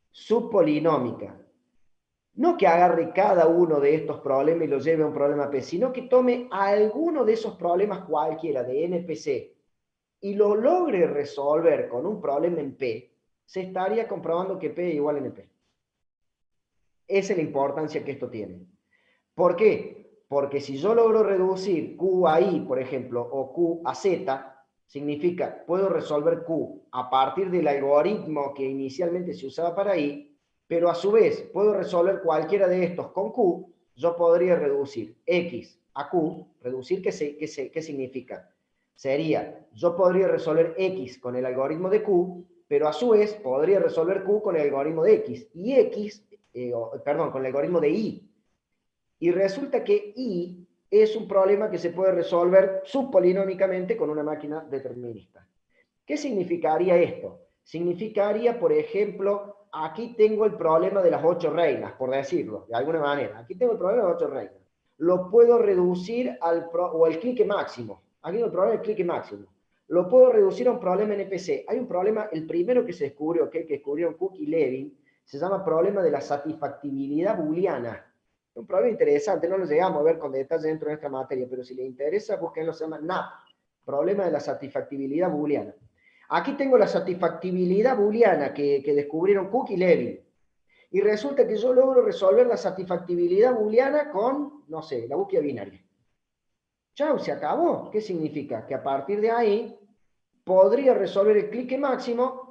subpolinómica, no que agarre cada uno de estos problemas y lo lleve a un problema P, sino que tome alguno de esos problemas cualquiera de NPC y lo logre resolver con un problema en P, se estaría comprobando que P es igual a NP. Esa es la importancia que esto tiene. ¿Por qué? Porque si yo logro reducir Q a I, por ejemplo, o Q a Z, significa, puedo resolver Q a partir del algoritmo que inicialmente se usaba para I, pero a su vez puedo resolver cualquiera de estos con Q, yo podría reducir X a Q. ¿Reducir qué significa? Sería, yo podría resolver X con el algoritmo de Q, pero a su vez podría resolver Q con el algoritmo de X, y con el algoritmo de Y. Y resulta que I es un problema que se puede resolver subpolinómicamente con una máquina determinista. ¿Qué significaría esto? Significaría, por ejemplo, aquí tengo el problema de las 8 reinas, por decirlo, de alguna manera. Aquí tengo el problema de las 8 reinas. Lo puedo reducir al clique máximo. Aquí tengo el problema del clique máximo. Lo puedo reducir a un problema NPC. Hay un problema, el primero que se descubrió, que descubrieron Cook y Levin, se llama problema de la satisfactibilidad booleana. Un problema interesante, no lo llegamos a ver con detalle dentro de nuestra materia, pero si les interesa, búsquenlo, se llama NAP, problema de la satisfactibilidad booleana. Aquí tengo la satisfactibilidad booleana que descubrieron Cook y Levin. Y resulta que yo logro resolver la satisfactibilidad booleana con, no sé, la búsqueda binaria. Chau, se acabó. ¿Qué significa? Que a partir de ahí podría resolver el clique máximo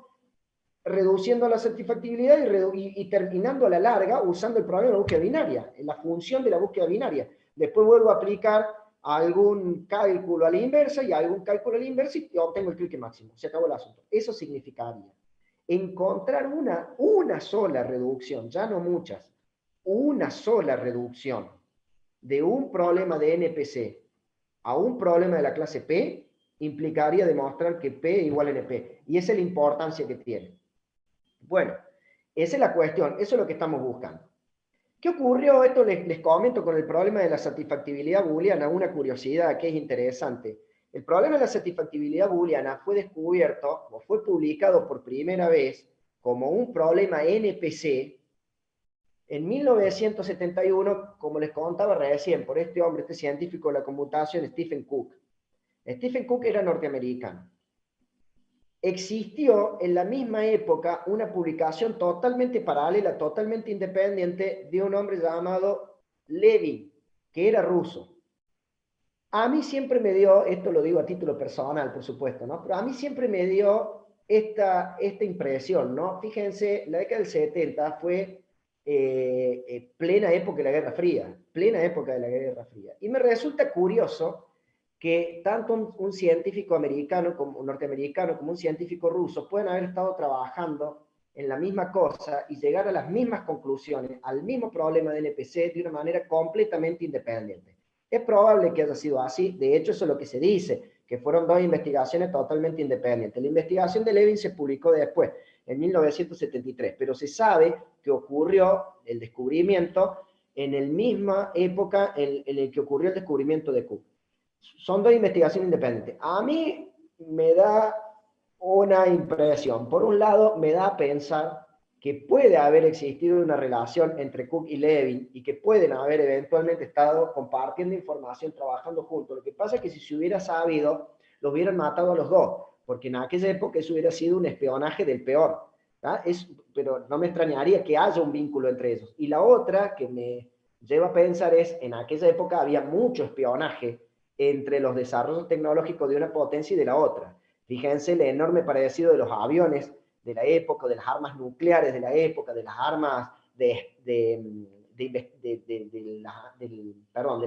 reduciendo la satisfactibilidad y terminando a la larga usando el problema de la búsqueda binaria, la función de la búsqueda binaria. Después vuelvo a aplicar algún cálculo a la inversa y algún cálculo a la inversa y obtengo el clique máximo. Se acabó el asunto. Eso significaría encontrar una sola reducción, ya no muchas, una sola reducción de un problema de NPC a un problema de la clase P implicaría demostrar que P es igual a NP. Y esa es la importancia que tiene. Bueno, esa es la cuestión, eso es lo que estamos buscando. ¿Qué ocurrió? Esto les comento con el problema de la satisfactibilidad booleana, una curiosidad que es interesante. El problema de la satisfactibilidad booleana fue descubierto o fue publicado por primera vez como un problema NPC en 1971, como les contaba recién, por este hombre, este científico de la computación, Stephen Cook. Stephen Cook era norteamericano. Existió en la misma época una publicación totalmente paralela, totalmente independiente, de un hombre llamado Levin, que era ruso. A mí siempre me dio, esto lo digo a título personal, por supuesto, ¿no? Pero a mí siempre me dio esta impresión, ¿no? Fíjense, la década del 70 fue plena época de la Guerra Fría, plena época de la Guerra Fría. Y me resulta curioso que tanto un científico americano, como un norteamericano, como un científico ruso pueden haber estado trabajando en la misma cosa y llegar a las mismas conclusiones, al mismo problema de NPC de una manera completamente independiente. Es probable que haya sido así, de hecho eso es lo que se dice, que fueron dos investigaciones totalmente independientes. La investigación de Levin se publicó después, en 1973, pero se sabe que ocurrió el descubrimiento en la misma época en la que ocurrió el descubrimiento de Cook. Son dos investigaciones independientes. A mí me da una impresión. Por un lado, me da a pensar que puede haber existido una relación entre Cook y Levin y que pueden haber eventualmente estado compartiendo información, trabajando juntos. Lo que pasa es que si se hubiera sabido, los hubieran matado a los dos, porque en aquella época eso hubiera sido un espionaje del peor. Pero no me extrañaría que haya un vínculo entre ellos. Y la otra que me lleva a pensar es, en aquella época había mucho espionaje entre los desarrollos tecnológicos de una potencia y de la otra. Fíjense el enorme parecido de los aviones de la época, de las armas nucleares de la época, de las armas de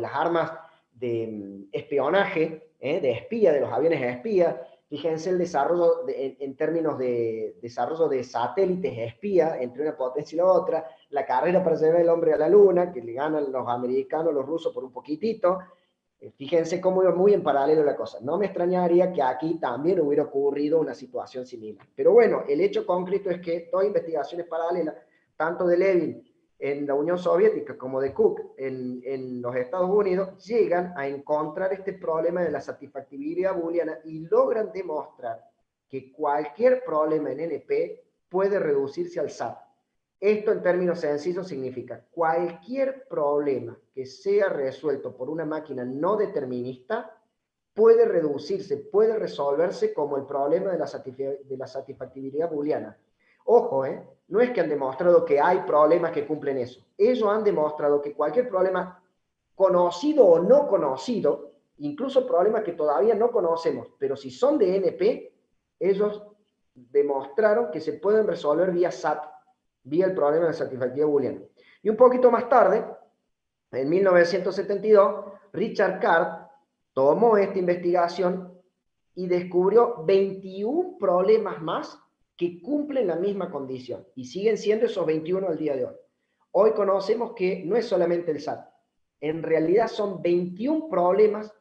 las armas de espionaje, de espía, de los aviones espía. Fíjense el desarrollo en términos de desarrollo de satélites espía entre una potencia y la otra, la carrera para llevar el hombre a la luna, que le ganan los americanos, los rusos por un poquitito. Fíjense cómo iba muy en paralelo la cosa. No me extrañaría que aquí también hubiera ocurrido una situación similar. Pero bueno, el hecho concreto es que dos investigaciones paralelas, tanto de Levin en la Unión Soviética como de Cook en los Estados Unidos, llegan a encontrar este problema de la satisfactibilidad booleana y logran demostrar que cualquier problema en NP puede reducirse al SAT. Esto en términos sencillos significa cualquier problema que sea resuelto por una máquina no determinista puede reducirse, puede resolverse como el problema de la satisfactibilidad booleana. Ojo, no es que han demostrado que hay problemas que cumplen eso. Ellos han demostrado que cualquier problema conocido o no conocido, incluso problemas que todavía no conocemos, pero si son de NP, ellos demostraron que se pueden resolver vía SAT, vía el problema de satisfactibilidad booleana. Y un poquito más tarde, en 1972, Richard Card tomó esta investigación y descubrió 21 problemas más que cumplen la misma condición y siguen siendo esos 21 al día de hoy. Hoy conocemos que no es solamente el SAT, en realidad son 21 problemas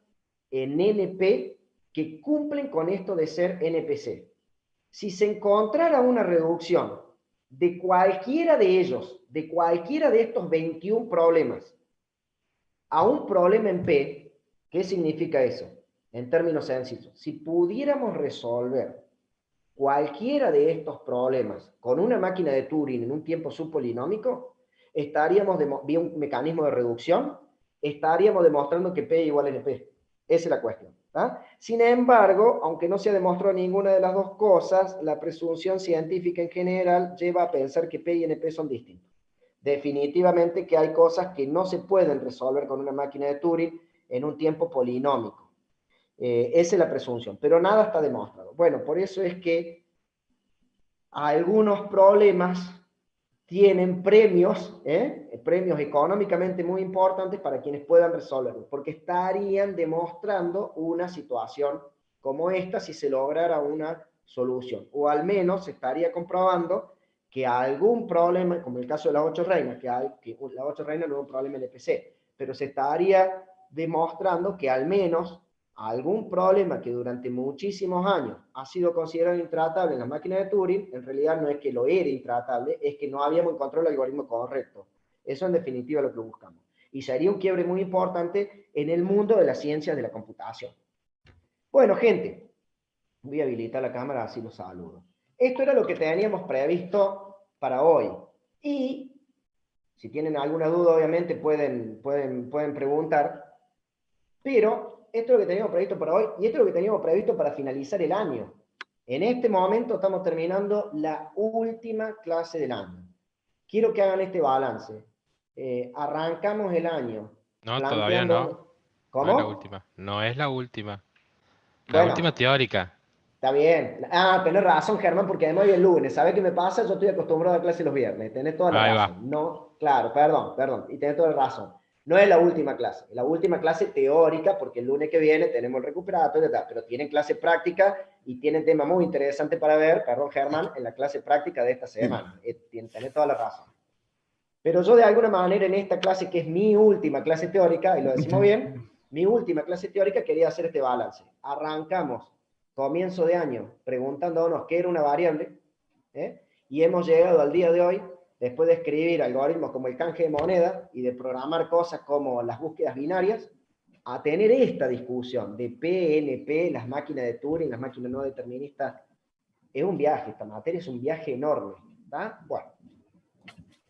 en NP que cumplen con esto de ser NPC. Si se encontrara una reducción de cualquiera de ellos, de cualquiera de estos 21 problemas, a un problema en P, ¿qué significa eso? En términos sencillos, si pudiéramos resolver cualquiera de estos problemas con una máquina de Turing en un tiempo subpolinómico, estaríamos, vía un mecanismo de reducción, estaríamos demostrando que P igual a NP. Esa es la cuestión. Sin embargo, aunque no se ha demostrado ninguna de las dos cosas, la presunción científica en general lleva a pensar que P y NP son distintos. Definitivamente que hay cosas que no se pueden resolver con una máquina de Turing en un tiempo polinómico. Esa es la presunción, pero nada está demostrado. Bueno, por eso es que algunos problemas tienen premios, premios económicamente muy importantes para quienes puedan resolverlos, porque estarían demostrando una situación como esta si se lograra una solución, o al menos se estaría comprobando que algún problema, como el caso de las 8 reinas, que las 8 reinas no es un problema NPC, pero se estaría demostrando que al menos algún problema que durante muchísimos años ha sido considerado intratable en la máquina de Turing, en realidad no es que lo era intratable, es que no habíamos encontrado el algoritmo correcto. Eso en definitiva es lo que buscamos. Y sería un quiebre muy importante en el mundo de las ciencias de la computación. Bueno, gente, voy a habilitar la cámara, así los saludo. Esto era lo que teníamos previsto para hoy. Y si tienen alguna duda, obviamente pueden preguntar, pero esto es lo que teníamos previsto para hoy y esto es lo que teníamos previsto para finalizar el año. En este momento estamos terminando la última clase del año. Quiero que hagan este balance. Arrancamos el año. No, todavía no. ¿Cómo? No es la última. No es la última. La Bueno, última teórica. está bien. Tenés razón, Germán, porque además hoy es lunes. ¿Sabés qué me pasa? Yo estoy acostumbrado a clase los viernes. Tenés toda la Ahí razón. va. No, claro, perdón. Y tenés toda la razón. No es la última clase, es la última clase teórica, porque el lunes que viene tenemos el recuperatorio, pero tienen clase práctica y tienen tema muy interesante para ver, perdón Germán, en la clase práctica de esta semana. Tenés toda la razón. Pero yo de alguna manera en esta clase, que es mi última clase teórica, y lo decimos bien, mi última clase teórica, quería hacer este balance. Arrancamos, comienzo de año, preguntándonos qué era una variable, y hemos llegado al día de hoy, después de escribir algoritmos como el canje de moneda y de programar cosas como las búsquedas binarias, a tener esta discusión de PNP, las máquinas de Turing, las máquinas no deterministas. Es un viaje, esta materia es un viaje enorme, ¿está? Bueno,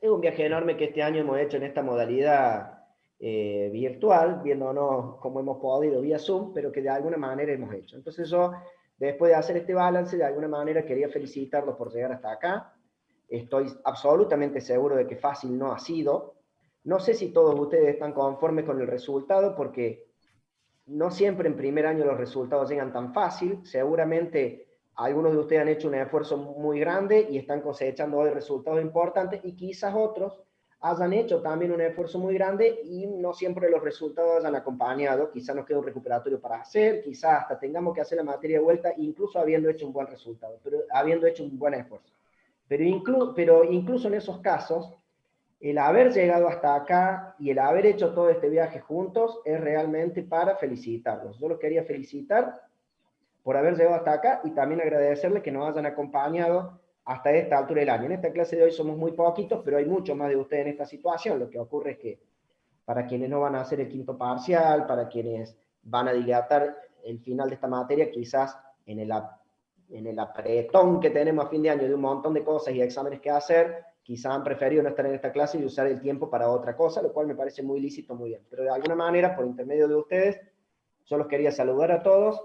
es un viaje enorme que este año hemos hecho en esta modalidad virtual, viéndonos como hemos podido vía Zoom, pero que de alguna manera hemos hecho. Entonces yo, después de hacer este balance, de alguna manera quería felicitarlos por llegar hasta acá. Estoy absolutamente seguro de que fácil no ha sido. No sé si todos ustedes están conformes con el resultado, porque no siempre en primer año los resultados llegan tan fácil. Seguramente algunos de ustedes han hecho un esfuerzo muy grande y están cosechando hoy resultados importantes, y quizás otros hayan hecho también un esfuerzo muy grande y no siempre los resultados hayan acompañado. Quizás nos queda un recuperatorio para hacer, quizás hasta tengamos que hacer la materia de vuelta, incluso habiendo hecho un buen resultado, pero habiendo hecho un buen esfuerzo. Pero incluso en esos casos, el haber llegado hasta acá y el haber hecho todo este viaje juntos es realmente para felicitarlos. Yo los quería felicitar por haber llegado hasta acá y también agradecerles que nos hayan acompañado hasta esta altura del año. En esta clase de hoy somos muy poquitos, pero hay muchos más de ustedes en esta situación. Lo que ocurre es que para quienes no van a hacer el quinto parcial, para quienes van a dilatar el final de esta materia, quizás en el apretón que tenemos a fin de año de un montón de cosas y exámenes que hacer, quizás han preferido no estar en esta clase y usar el tiempo para otra cosa, lo cual me parece muy lícito, muy bien. Pero de alguna manera, por intermedio de ustedes, yo los quería saludar a todos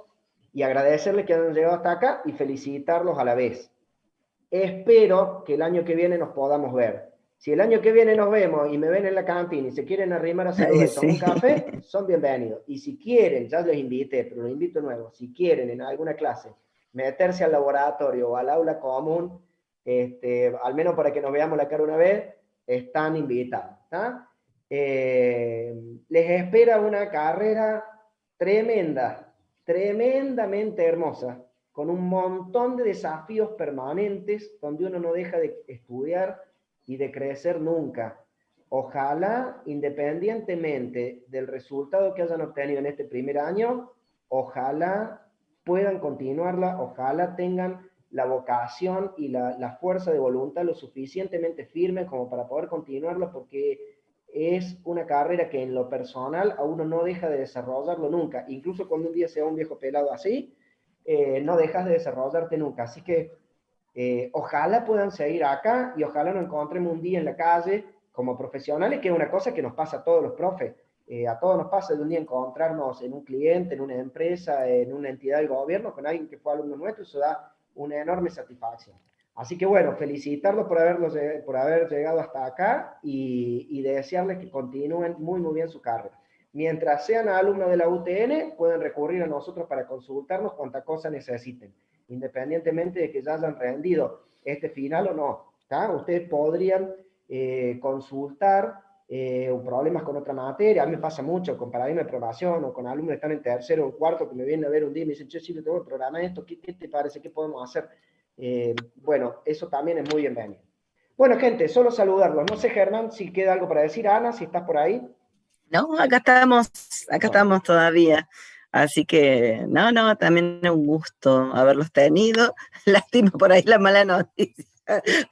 y agradecerles que hayan llegado hasta acá y felicitarlos a la vez. Espero que el año que viene nos podamos ver. Si el año que viene nos vemos y me ven en la cantina y se quieren arrimar a saludar y tomar un café, son bienvenidos. Y si quieren, ya les invité, pero los invito de nuevo, si quieren en alguna clase meterse al laboratorio o al aula común, al menos para que nos veamos la cara una vez, están invitados. Les espera una carrera tremenda, tremendamente hermosa, con un montón de desafíos permanentes, donde uno no deja de estudiar y de crecer nunca. Ojalá, independientemente del resultado que hayan obtenido en este primer año, ojalá puedan continuarla, ojalá tengan la vocación y la fuerza de voluntad lo suficientemente firme como para poder continuarlo, porque es una carrera que en lo personal a uno no deja de desarrollarlo nunca. Incluso cuando un día sea un viejo pelado así, no dejas de desarrollarte nunca. Así que ojalá puedan seguir acá y ojalá nos encontremos un día en la calle como profesionales, que es una cosa que nos pasa a todos los profes. A todos nos pasa de un día encontrarnos en un cliente, en una empresa, en una entidad del gobierno, con alguien que fue alumno nuestro. Eso da una enorme satisfacción. Así que bueno, felicitarlos por haber llegado hasta acá y desearles que continúen muy, muy bien su carrera. Mientras sean alumnos de la UTN, pueden recurrir a nosotros para consultarnos cuanta cosa necesiten, independientemente de que ya hayan rendido este final o no. Ustedes podrían consultar problemas con otra materia. A mí me pasa mucho con paradigma de programación o con alumnos que están en tercero o cuarto que me vienen a ver un día y me dicen, che, sí, tengo que programar esto, ¿qué te parece? ¿Qué podemos hacer? Bueno, eso también es muy bienvenido. Bueno, gente, solo saludarlos. No sé, Germán, si queda algo para decir. Ana, si estás por ahí. No, acá estamos todavía. Así que, no, también es un gusto haberlos tenido. Lástima por ahí la mala noticia.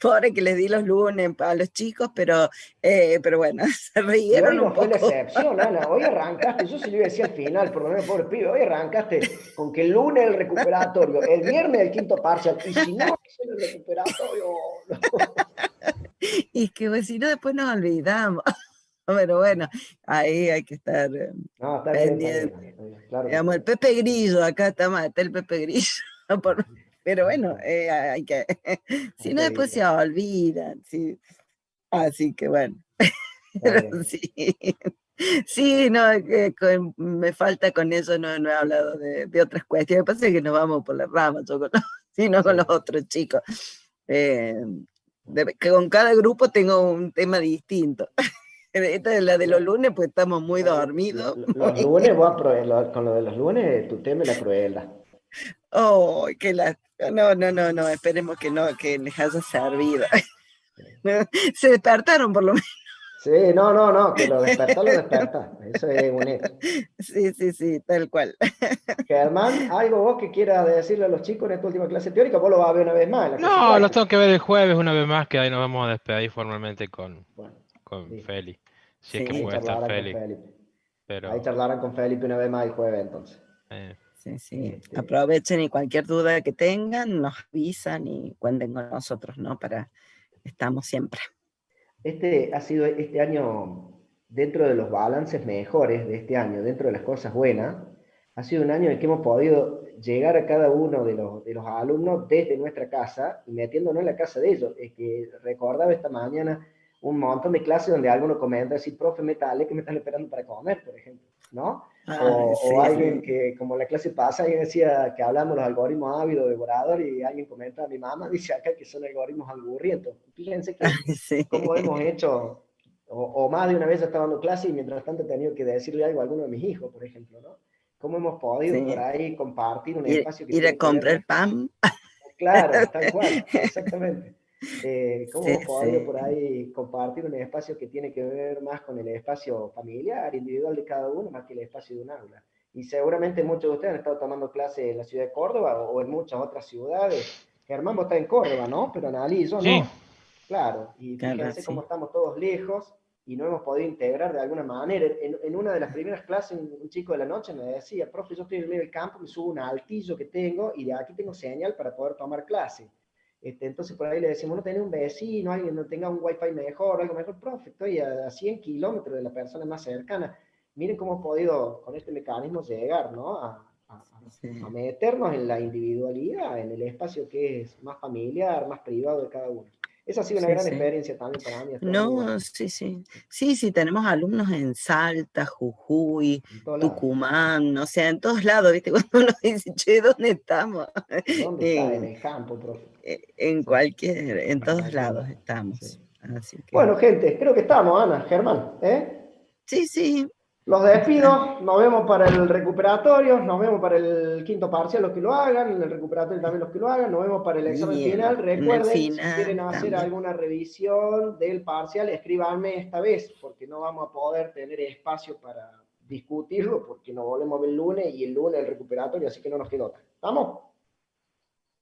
Pobre que les di los lunes a los chicos, pero bueno, se rieron un poco. Y hoy no fue la excepción, Ana. Hoy arrancaste, yo se lo iba a decir al final, por lo menos pobre pibe, hoy arrancaste con que el lunes el recuperatorio, el viernes el quinto parcial, y si no es el recuperatorio... Y que pues, si no, después nos olvidamos. Pero bueno, ahí hay que estar pendiente. Está bien, claro. Digamos, el Pepe Grillo, acá está el Pepe Grillo. Pero bueno, hay que... si no, después se olvidan. Sí. Así que bueno. Pero sí. Sí, no, me falta con eso, no he hablado de otras cuestiones. Me pasa que nos vamos por las ramas, sino con los otros chicos. Que con cada grupo tengo un tema distinto. Esta es la de los lunes, pues estamos muy dormidos. Los lunes, con lo de los lunes, tu tema es la crueldad. Oh, no, esperemos que les haya servido. Se despertaron por lo menos. Sí, no, que lo desperta, eso es un hecho. Sí, tal cual. Germán, ¿algo vos que quieras decirle a los chicos en esta última clase teórica? Vos lo vas a ver una vez más. No, los tengo que ver el jueves una vez más, que ahí nos vamos a despedir formalmente con sí. Feli. Si es Sí. que puede estar Feli. Pero... Ahí charlarán con Felipe una vez más el jueves entonces. Sí. Aprovechen y cualquier duda que tengan, nos avisan y cuenten con nosotros, ¿no? Estamos siempre. Ha sido este año, dentro de los balances mejores de este año, dentro de las cosas buenas, ha sido un año en el que hemos podido llegar a cada uno de los alumnos desde nuestra casa y metiéndonos en la casa de ellos. Es que recordaba esta mañana un montón de clases donde alguno comenta, decir, profe, métale que me están esperando para comer, por ejemplo, ¿no? O alguien que, como la clase pasa, alguien decía que hablamos los algoritmos ávido, devorador, y alguien comenta, mi mamá dice acá que son algoritmos angurrientos. Fíjense que cómo hemos hecho, o más de una vez estaba dando clase y mientras tanto he tenido que decirle algo a alguno de mis hijos, por ejemplo, ¿no? Cómo hemos podido por ahí compartir un espacio que... Ir a comprar pan. Claro, tal cual, exactamente. ¿Cómo hemos podido por ahí compartir un espacio que tiene que ver más con el espacio familiar, individual de cada uno, más que el espacio de un aula? Y seguramente muchos de ustedes han estado tomando clases en la ciudad de Córdoba o en muchas otras ciudades. Germán, vos estás en Córdoba, ¿no? Pero Analizo, sí. ¿no? Claro, y fíjense cómo estamos todos lejos y no hemos podido integrar de alguna manera. En una de las primeras clases, un chico de la noche me decía, profe, yo estoy en medio del campo, me subo un altillo que tengo y de aquí tengo señal para poder tomar clase. Entonces por ahí le decimos, no tenés un vecino, alguien no tenga un wifi mejor, algo mejor, profe, estoy a 100 kilómetros de la persona más cercana. Miren cómo hemos podido con este mecanismo llegar, ¿no? A meternos en la individualidad, en el espacio que es más familiar, más privado de cada uno. Esa ha sido una gran experiencia también para mí. No, sí, tenemos alumnos en Salta, Jujuy, Tucumán, o sea, en todos lados, ¿viste? Cuando uno dice, che, ¿dónde estamos? ¿Dónde está? En el campo, profe. En todos lados estamos. Sí. Así que... Bueno, gente, creo que estamos, Ana, Germán, Sí. Los despido, nos vemos para el recuperatorio, nos vemos para el quinto parcial los que lo hagan, en el recuperatorio también los que lo hagan, nos vemos para el examen final. Recuerden, si quieren hacer alguna revisión del parcial, escríbanme esta vez, porque no vamos a poder tener espacio para discutirlo, porque nos volvemos a ver el lunes, y el lunes el recuperatorio, así que no nos queda otra. ¿Estamos?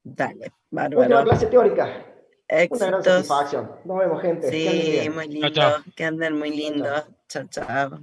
Dale, bárbaro. Última clase teórica. Éxitos. Una gran satisfacción. Nos vemos, gente. Sí, muy lindo. Que anden muy lindo. Chao.